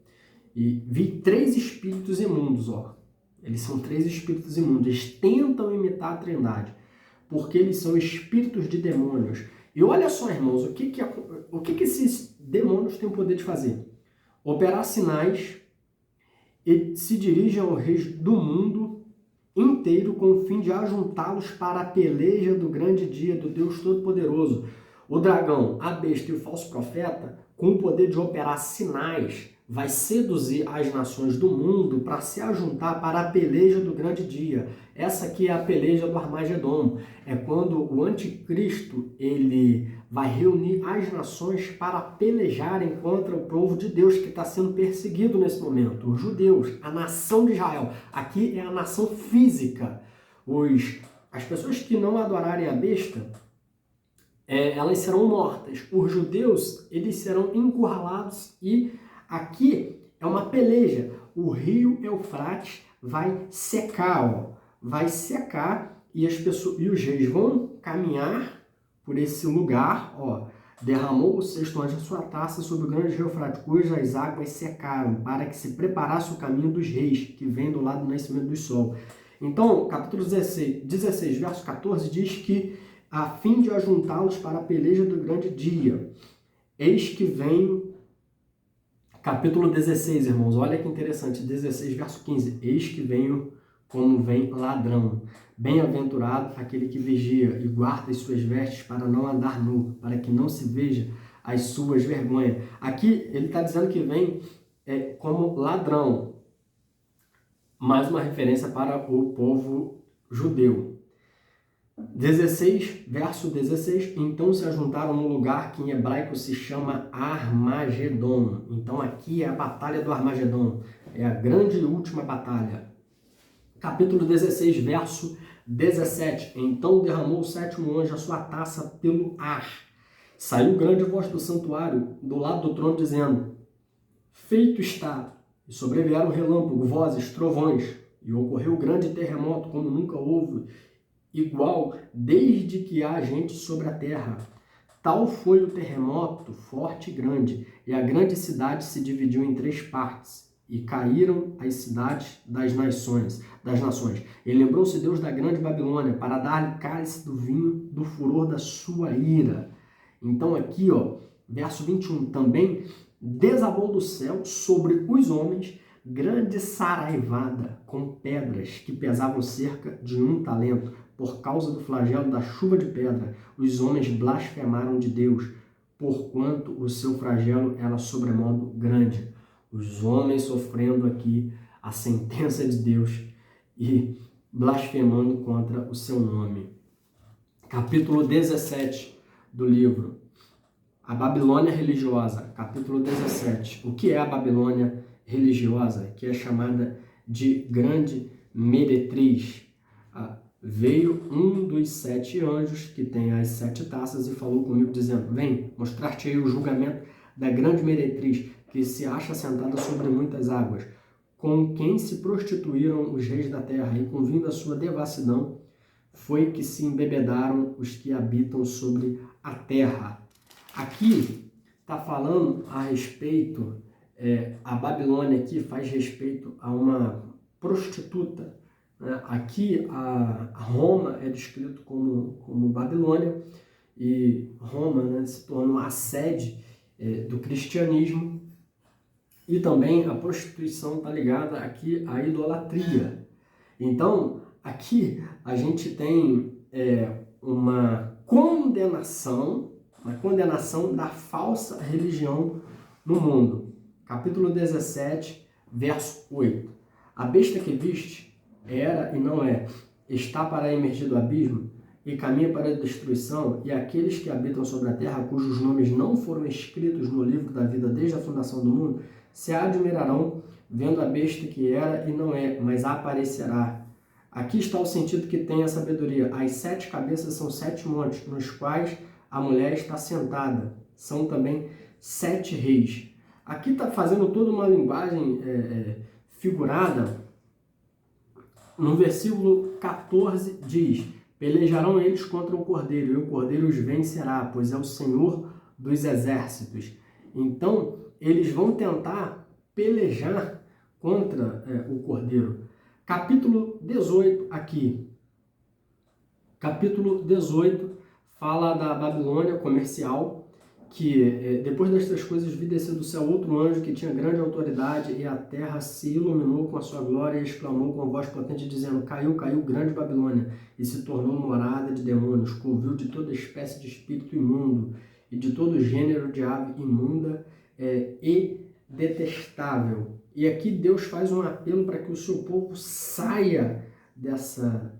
E vi 3 espíritos imundos, ó. Eles são 3 espíritos imundos. Eles tentam imitar a trindade, porque eles são espíritos de demônios. E olha só, irmãos, o que esses demônios têm o poder de fazer? Operar sinais e se dirigem ao rei do mundo inteiro com o fim de ajuntá-los para a peleja do grande dia do Deus Todo-Poderoso. O dragão, a besta e o falso profeta, com o poder de operar sinais, vai seduzir as nações do mundo para se ajuntar para a peleja do grande dia. Essa aqui é a peleja do Armagedon. É quando o anticristo ele vai reunir as nações para pelejarem contra o povo de Deus que está sendo perseguido nesse momento. Os judeus, a nação de Israel. Aqui é a nação física. As pessoas que não adorarem a besta, elas serão mortas. Os judeus, eles serão encurralados e aqui é uma peleja. O rio Eufrates vai secar, ó. Vai secar e os reis vão caminhar por esse lugar, ó. Derramou o sexto anjo a sua taça sobre o grande rio Eufrates, cujas águas secaram, para que se preparasse o caminho dos reis, que vem do lado do nascimento do sol. Então, capítulo 16 verso 14, diz que a fim de ajuntá-los para a peleja do grande dia. Eis que vem, capítulo 16, irmãos, olha que interessante, 16, verso 15. Eis que venho como vem ladrão. Bem-aventurado aquele que vigia e guarda as suas vestes para não andar nu, para que não se veja as suas vergonhas. Aqui ele está dizendo que vem como ladrão. Mais uma referência para o povo judeu. 16, verso 16, então se ajuntaram num lugar que em hebraico se chama Armagedon. Então aqui é a batalha do Armagedon, é a grande e última batalha. Capítulo 16, verso 17, então derramou o sétimo anjo a sua taça pelo ar. Saiu grande voz do santuário, do lado do trono, dizendo, feito está, e sobrevieram relâmpagos, vozes, trovões, e ocorreu grande terremoto, como nunca houve, igual desde que há gente sobre a terra. Tal foi o terremoto, forte e grande, e a grande cidade se dividiu em 3 partes, e caíram as cidades das nações. E lembrou-se Deus da grande Babilônia, para dar-lhe cálice do vinho do furor da sua ira. Então aqui, ó, verso 21, também desabou do céu sobre os homens grande saraivada, com pedras que pesavam cerca de 1 talento, por causa do flagelo da chuva de pedra. Os homens blasfemaram de Deus, porquanto o seu flagelo era sobremodo grande. Os homens sofrendo aqui a sentença de Deus e blasfemando contra o seu nome. Capítulo 17 do livro. A Babilônia religiosa. Capítulo 17. O que é a Babilônia religiosa? Que é chamada de grande meretriz. Veio um dos 7 anjos, que tem as 7 taças, e falou comigo, dizendo, vem, mostrar-te-ei o julgamento da grande meretriz, que se acha sentada sobre muitas águas, com quem se prostituíram os reis da terra, e com vinda a sua devassidão, foi que se embebedaram os que habitam sobre a terra. Aqui está falando a respeito, a Babilônia aqui faz respeito a uma prostituta. Aqui a Roma é descrito como Babilônia, e Roma, né, se tornou a sede do cristianismo, e também a prostituição está ligada aqui à idolatria. Então, aqui a gente tem uma condenação da falsa religião no mundo. Capítulo 17, verso 8. A besta que viste era e não é, está para emergir do abismo e caminha para a destruição, e aqueles que habitam sobre a terra, cujos nomes não foram escritos no livro da vida desde a fundação do mundo, se admirarão vendo a besta que era e não é, mas aparecerá. Aqui está o sentido que tem a sabedoria. As 7 cabeças são 7 montes, nos quais a mulher está sentada. São também 7 reis. Aqui está fazendo toda uma linguagem figurada. No versículo 14 diz: pelejarão eles contra o Cordeiro, e o Cordeiro os vencerá, pois é o Senhor dos exércitos. Então, eles vão tentar pelejar contra o Cordeiro. Capítulo 18 aqui. Capítulo 18 fala da Babilônia comercial, que depois destas coisas vi descer do céu outro anjo que tinha grande autoridade, e a terra se iluminou com a sua glória, e exclamou com voz potente, dizendo: caiu, caiu, grande Babilônia, e se tornou morada de demônios, covil de toda espécie de espírito imundo, e de todo gênero de ave imunda e detestável. E aqui Deus faz um apelo para que o seu povo saia dessa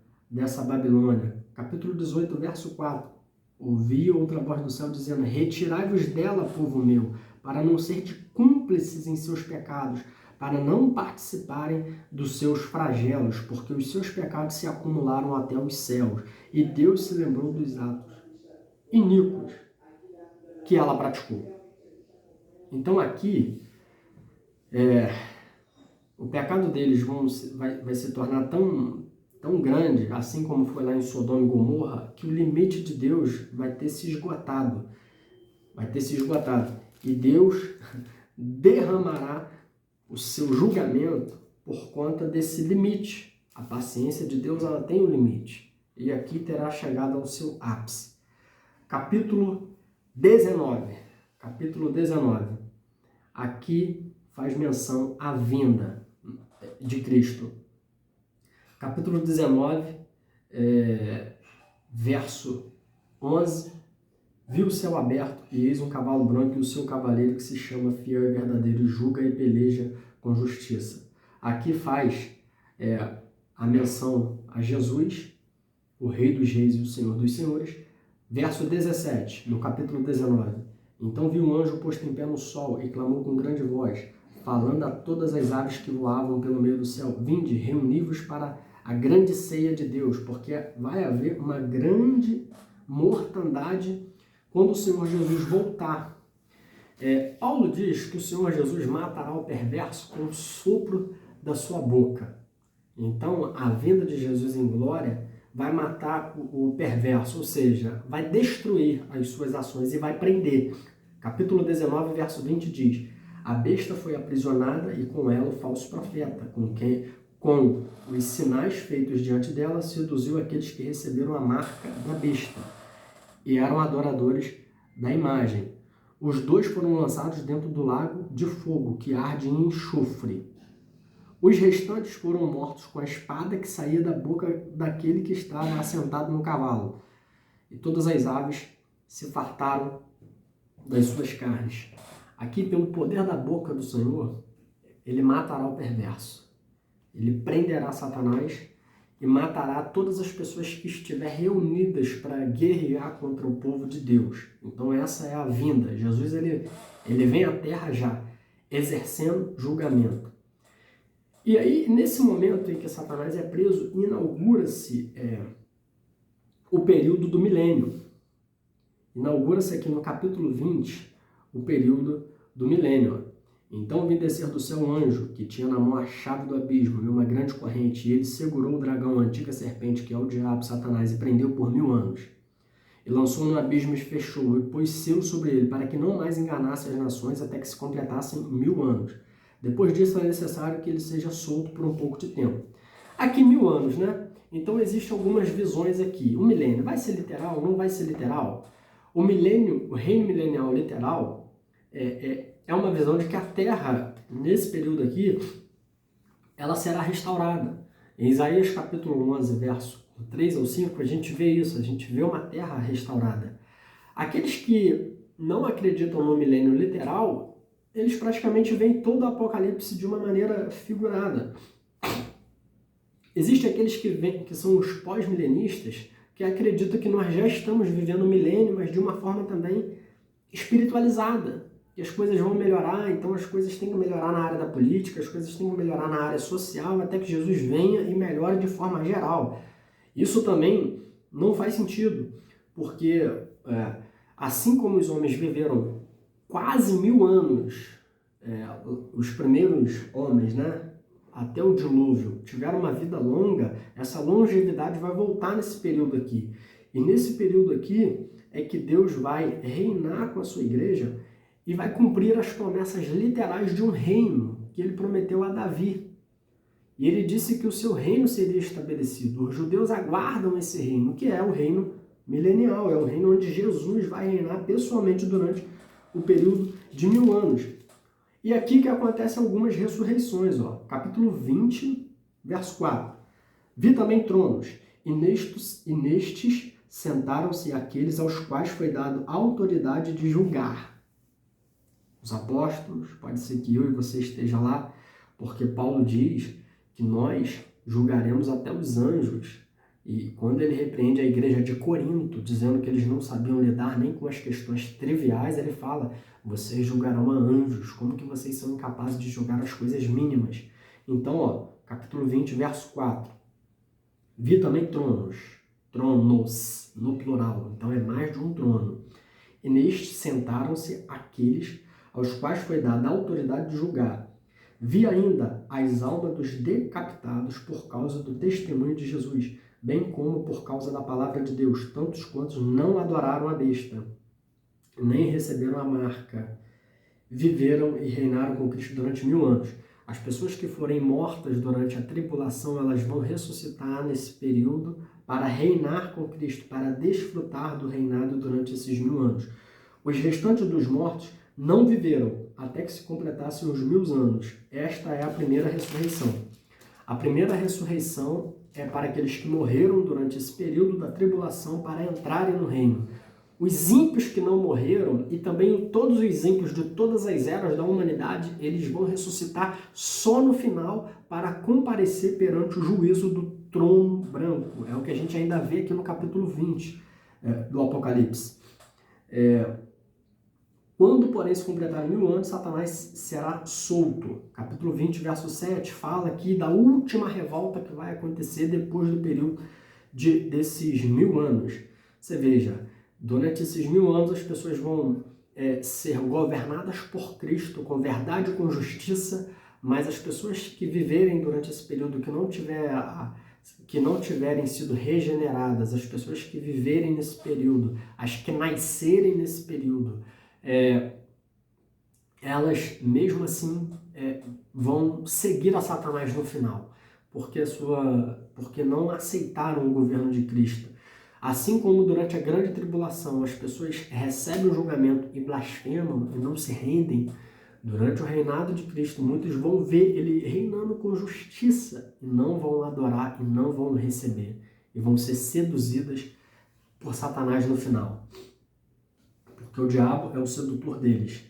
Babilônia. Capítulo 18, verso 4. Ouvi outra voz do céu dizendo: retirai-vos dela, povo meu, para não ser de cúmplices em seus pecados, para não participarem dos seus flagelos, porque os seus pecados se acumularam até os céus, e Deus se lembrou dos atos iníquos que ela praticou. Então aqui, o pecado deles vai se tornar tão grande, assim como foi lá em Sodoma e Gomorra, que o limite de Deus vai ter se esgotado. E Deus derramará o seu julgamento por conta desse limite. A paciência de Deus, ela tem um limite. E aqui terá chegado ao seu ápice. Capítulo 19. Aqui faz menção à vinda de Cristo. Capítulo 19, verso 11. Vi o céu aberto, e eis um cavalo branco, e o seu cavaleiro, que se chama Fiel e Verdadeiro, e julga e peleja com justiça. Aqui faz a menção a Jesus, o Rei dos Reis e o Senhor dos Senhores. Verso 17, no capítulo 19. Então vi um anjo posto em pé no sol, e clamou com grande voz, falando a todas as aves que voavam pelo meio do céu: vinde, reuni-vos para a grande ceia de Deus, porque vai haver uma grande mortandade quando o Senhor Jesus voltar. Paulo diz que o Senhor Jesus matará o perverso com o sopro da sua boca. Então, a vinda de Jesus em glória vai matar o perverso, ou seja, vai destruir as suas ações e vai prender. Capítulo 19, verso 20 diz: a besta foi aprisionada, e com ela o falso profeta, com os sinais feitos diante dela, seduziu aqueles que receberam a marca da besta e eram adoradores da imagem. Os 2 foram lançados dentro do lago de fogo, que arde em enxofre. Os restantes foram mortos com a espada que saía da boca daquele que estava assentado no cavalo. E todas as aves se fartaram das suas carnes. Aqui, pelo poder da boca do Senhor, ele matará o perverso. Ele prenderá Satanás e matará todas as pessoas que estiverem reunidas para guerrear contra o povo de Deus. Então essa é a vinda. Jesus ele vem à terra já, exercendo julgamento. E aí, nesse momento em que Satanás é preso, inaugura-se o período do milênio. Inaugura-se aqui no capítulo 20 o período do milênio. Então vi descer do céu um anjo, que tinha na mão a chave do abismo e uma grande corrente, e ele segurou o dragão, a antiga serpente, que é o diabo, Satanás, e prendeu por 1000 anos. E lançou no abismo e fechou, e pôs selo sobre ele, para que não mais enganasse as nações até que se completassem 1000 anos. Depois disso é necessário que ele seja solto por um pouco de tempo. Aqui 1000 anos, né? Então existem algumas visões aqui. O milênio vai ser literal? Não vai ser literal? O reino milenial literal é uma visão de que a Terra, nesse período aqui, ela será restaurada. Em Isaías capítulo 11, verso 3 ao 5, a gente vê isso, a gente vê uma Terra restaurada. Aqueles que não acreditam no milênio literal, eles praticamente veem todo o Apocalipse de uma maneira figurada. Existem aqueles que são os pós-milenistas, que acreditam que nós já estamos vivendo o milênio, mas de uma forma também espiritualizada. Que as coisas vão melhorar, então as coisas têm que melhorar na área da política, as coisas têm que melhorar na área social, até que Jesus venha e melhore de forma geral. Isso também não faz sentido, porque assim como os homens viveram quase 1000 anos, os primeiros homens, né, até o dilúvio, tiveram uma vida longa, essa longevidade vai voltar nesse período aqui. E nesse período aqui é que Deus vai reinar com a sua igreja e vai cumprir as promessas literais de um reino que ele prometeu a Davi. E ele disse que o seu reino seria estabelecido. Os judeus aguardam esse reino, que é o reino milenial, é o reino onde Jesus vai reinar pessoalmente durante o período de 1000 anos. E aqui que acontecem algumas ressurreições, ó. Capítulo 20, verso 4. Vi também tronos, e nestes sentaram-se aqueles aos quais foi dado a autoridade de julgar. Os apóstolos, pode ser que eu e você esteja lá, porque Paulo diz que nós julgaremos até os anjos. E quando ele repreende a igreja de Corinto, dizendo que eles não sabiam lidar nem com as questões triviais, ele fala: vocês julgarão a anjos, como que vocês são incapazes de julgar as coisas mínimas? Então, ó, capítulo 20, verso 4. Vi também tronos, no plural, então é mais de um trono. E nestes sentaram-se aqueles aos quais foi dada a autoridade de julgar. Vi ainda as almas dos decapitados por causa do testemunho de Jesus, bem como por causa da palavra de Deus, tantos quantos não adoraram a besta, nem receberam a marca, viveram e reinaram com Cristo durante 1000 anos. As pessoas que forem mortas durante a tribulação, elas vão ressuscitar nesse período para reinar com Cristo, para desfrutar do reinado durante esses 1000 anos. Os restantes dos mortos não viveram até que se completassem os 1000 anos. Esta é a primeira ressurreição. A primeira ressurreição é para aqueles que morreram durante esse período da tribulação para entrarem no reino. Os ímpios que não morreram, e também todos os ímpios de todas as eras da humanidade, eles vão ressuscitar só no final para comparecer perante o juízo do trono branco. É o que a gente ainda vê aqui no capítulo 20 do Apocalipse. Quando, porém, se completar 1000 anos, Satanás será solto. Capítulo 20, verso 7, fala aqui da última revolta que vai acontecer depois do período desses 1000 anos. Você veja, durante esses 1000 anos as pessoas vão ser governadas por Cristo, com verdade e com justiça, mas as pessoas que viverem durante esse período que não tiverem sido regeneradas, as pessoas que viverem nesse período, as que nascerem nesse período, elas mesmo assim vão seguir a Satanás no final, porque não aceitaram o governo de Cristo. Assim como durante a grande tribulação as pessoas recebem o julgamento e blasfemam e não se rendem, durante o reinado de Cristo muitos vão ver ele reinando com justiça e não vão adorar e não vão receber, e vão ser seduzidas por Satanás no final. Porque o diabo é o sedutor deles.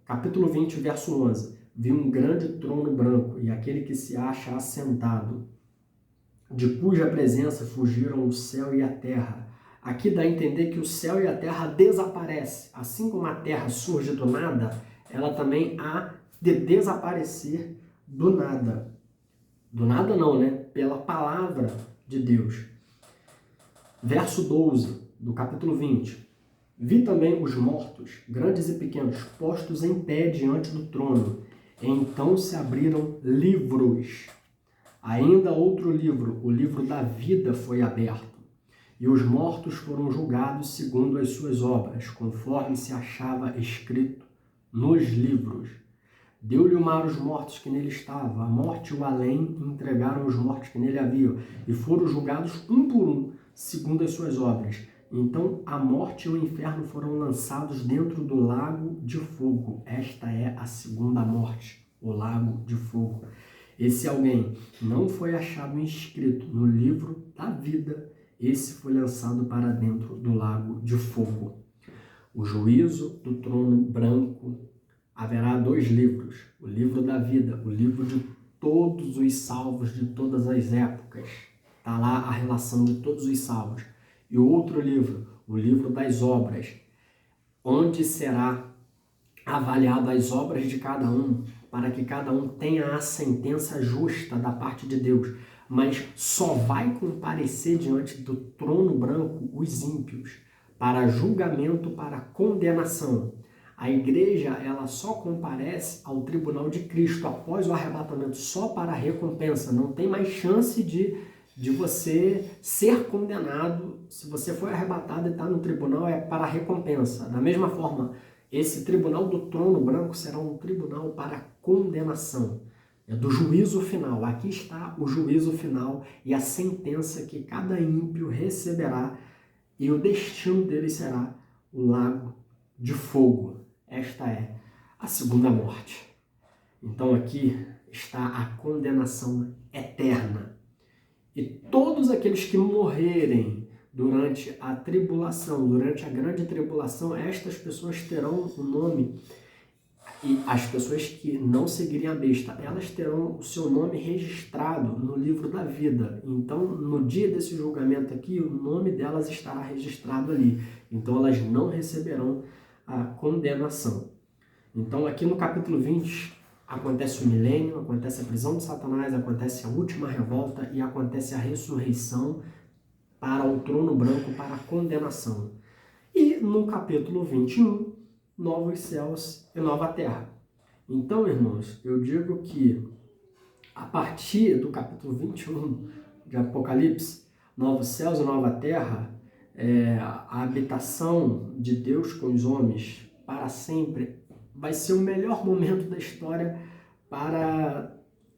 Capítulo 20, verso 11. Vi um grande trono branco e aquele que se acha assentado, de cuja presença fugiram o céu e a terra. Aqui dá a entender que o céu e a terra desaparecem. Assim como a terra surge do nada, ela também há de desaparecer do nada. Do nada não, né? Pela palavra de Deus. Verso 12 do capítulo 20. Vi também os mortos, grandes e pequenos, postos em pé diante do trono. Então se abriram livros. Ainda outro livro, o livro da vida, foi aberto. E os mortos foram julgados segundo as suas obras, conforme se achava escrito nos livros. Deu-lhe o mar os mortos que nele estavam, a morte e o além entregaram os mortos que nele haviam, e foram julgados um por um, segundo as suas obras. Então, a morte e o inferno foram lançados dentro do lago de fogo. Esta é a segunda morte, o lago de fogo. Esse alguém não foi achado inscrito no livro da vida, esse foi lançado para dentro do lago de fogo. O juízo do trono branco, haverá 2 livros, o livro da vida, o livro de todos os salvos de todas as épocas. Está lá a relação de todos os salvos. E o outro livro, o livro das obras, onde será avaliado as obras de cada um, para que cada um tenha a sentença justa da parte de Deus. Mas só vai comparecer diante do trono branco os ímpios, para julgamento, para condenação. A igreja, ela só comparece ao tribunal de Cristo após o arrebatamento, só para a recompensa. Não tem mais chance de você ser condenado. Se você foi arrebatado e está no tribunal, é para a recompensa. Da mesma forma, esse tribunal do trono branco será um tribunal para condenação. É do juízo final. Aqui está o juízo final e a sentença que cada ímpio receberá, e o destino dele será o lago de fogo. Esta é a segunda morte. Então aqui está a condenação eterna. E todos aqueles que morrerem durante a tribulação, durante a grande tribulação, estas pessoas terão o nome, e as pessoas que não seguirem a besta, elas terão o seu nome registrado no livro da vida. Então, no dia desse julgamento aqui, o nome delas estará registrado ali. Então, elas não receberão a condenação. Então, aqui no capítulo 20, acontece o milênio, acontece a prisão de Satanás, acontece a última revolta e acontece a ressurreição para o trono branco, para a condenação. E no capítulo 21, novos céus e nova terra. Então, irmãos, eu digo que a partir do capítulo 21 de Apocalipse, novos céus e nova terra, a habitação de Deus com os homens para sempre, vai ser o melhor momento da história para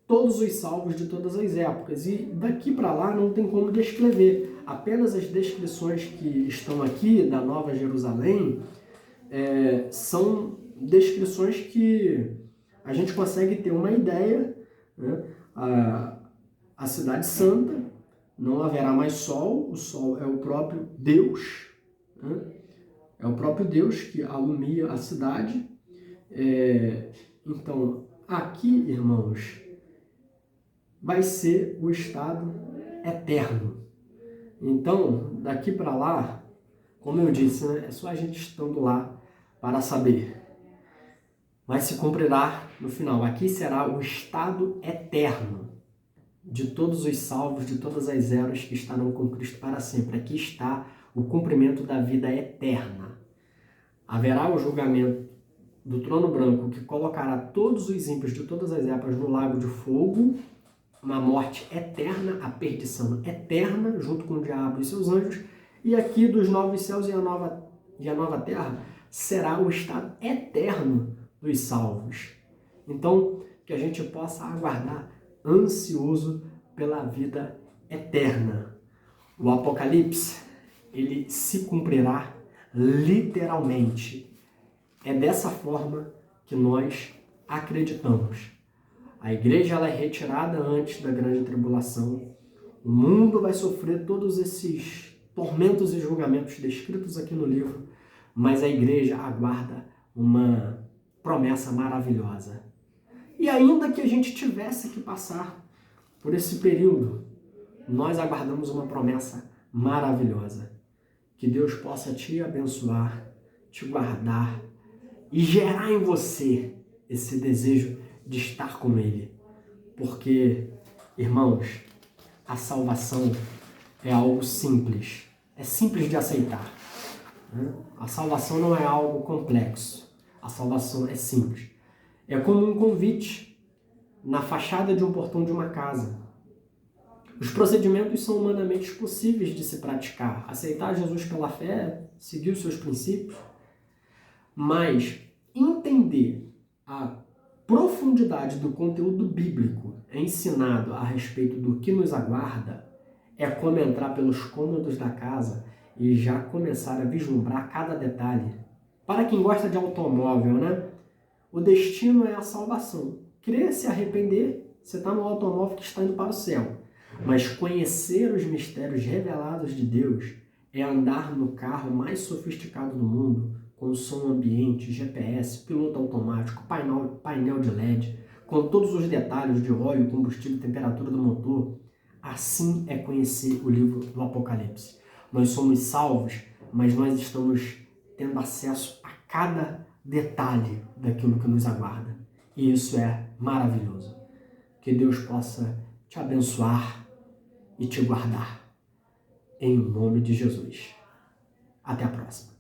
todos os salvos de todas as épocas. E daqui para lá não tem como descrever. Apenas as descrições que estão aqui da Nova Jerusalém são descrições que a gente consegue ter uma ideia, né? A cidade santa, não haverá mais sol, o sol é o próprio Deus, né? É o próprio Deus que alumia a cidade. Então, aqui, irmãos, vai ser o estado eterno. Então, daqui para lá, como eu disse, né, é só a gente estando lá para saber. Mas se cumprirá no final. Aqui será o estado eterno de todos os salvos, de todas as eras que estarão com Cristo para sempre. Aqui está o cumprimento da vida eterna. Haverá o julgamento do trono branco que colocará todos os ímpios de todas as épocas no lago de fogo, uma morte eterna, a perdição eterna, junto com o diabo e seus anjos. E aqui dos novos céus e a nova terra será o estado eterno dos salvos. Então, que a gente possa aguardar ansioso pela vida eterna. O Apocalipse, ele se cumprirá literalmente. É dessa forma que nós acreditamos. A igreja ela é retirada antes da grande tribulação. O mundo vai sofrer todos esses tormentos e julgamentos descritos aqui no livro, mas a igreja aguarda uma promessa maravilhosa. E ainda que a gente tivesse que passar por esse período, nós aguardamos uma promessa maravilhosa. Que Deus possa te abençoar, te guardar e gerar em você esse desejo de estar com Ele. Porque, irmãos, a salvação é algo simples. É simples de aceitar. A salvação não é algo complexo. A salvação é simples. É como um convite na fachada de um portão de uma casa. Os procedimentos são humanamente possíveis de se praticar. Aceitar Jesus pela fé, seguir os seus princípios. Mas entender a profundidade do conteúdo bíblico ensinado a respeito do que nos aguarda é como entrar pelos cômodos da casa e já começar a vislumbrar cada detalhe. Para quem gosta de automóvel, né? O destino é a salvação. Crer, se arrepender, você está no automóvel que está indo para o céu. Mas conhecer os mistérios revelados de Deus é andar no carro mais sofisticado do mundo, com som ambiente, GPS, piloto automático, painel de LED, com todos os detalhes de óleo, combustível, temperatura do motor. Assim é conhecer o livro do Apocalipse. Nós somos salvos, mas nós estamos tendo acesso a cada detalhe daquilo que nos aguarda. E isso é maravilhoso. Que Deus possa te abençoar e te guardar. Em nome de Jesus. Até a próxima.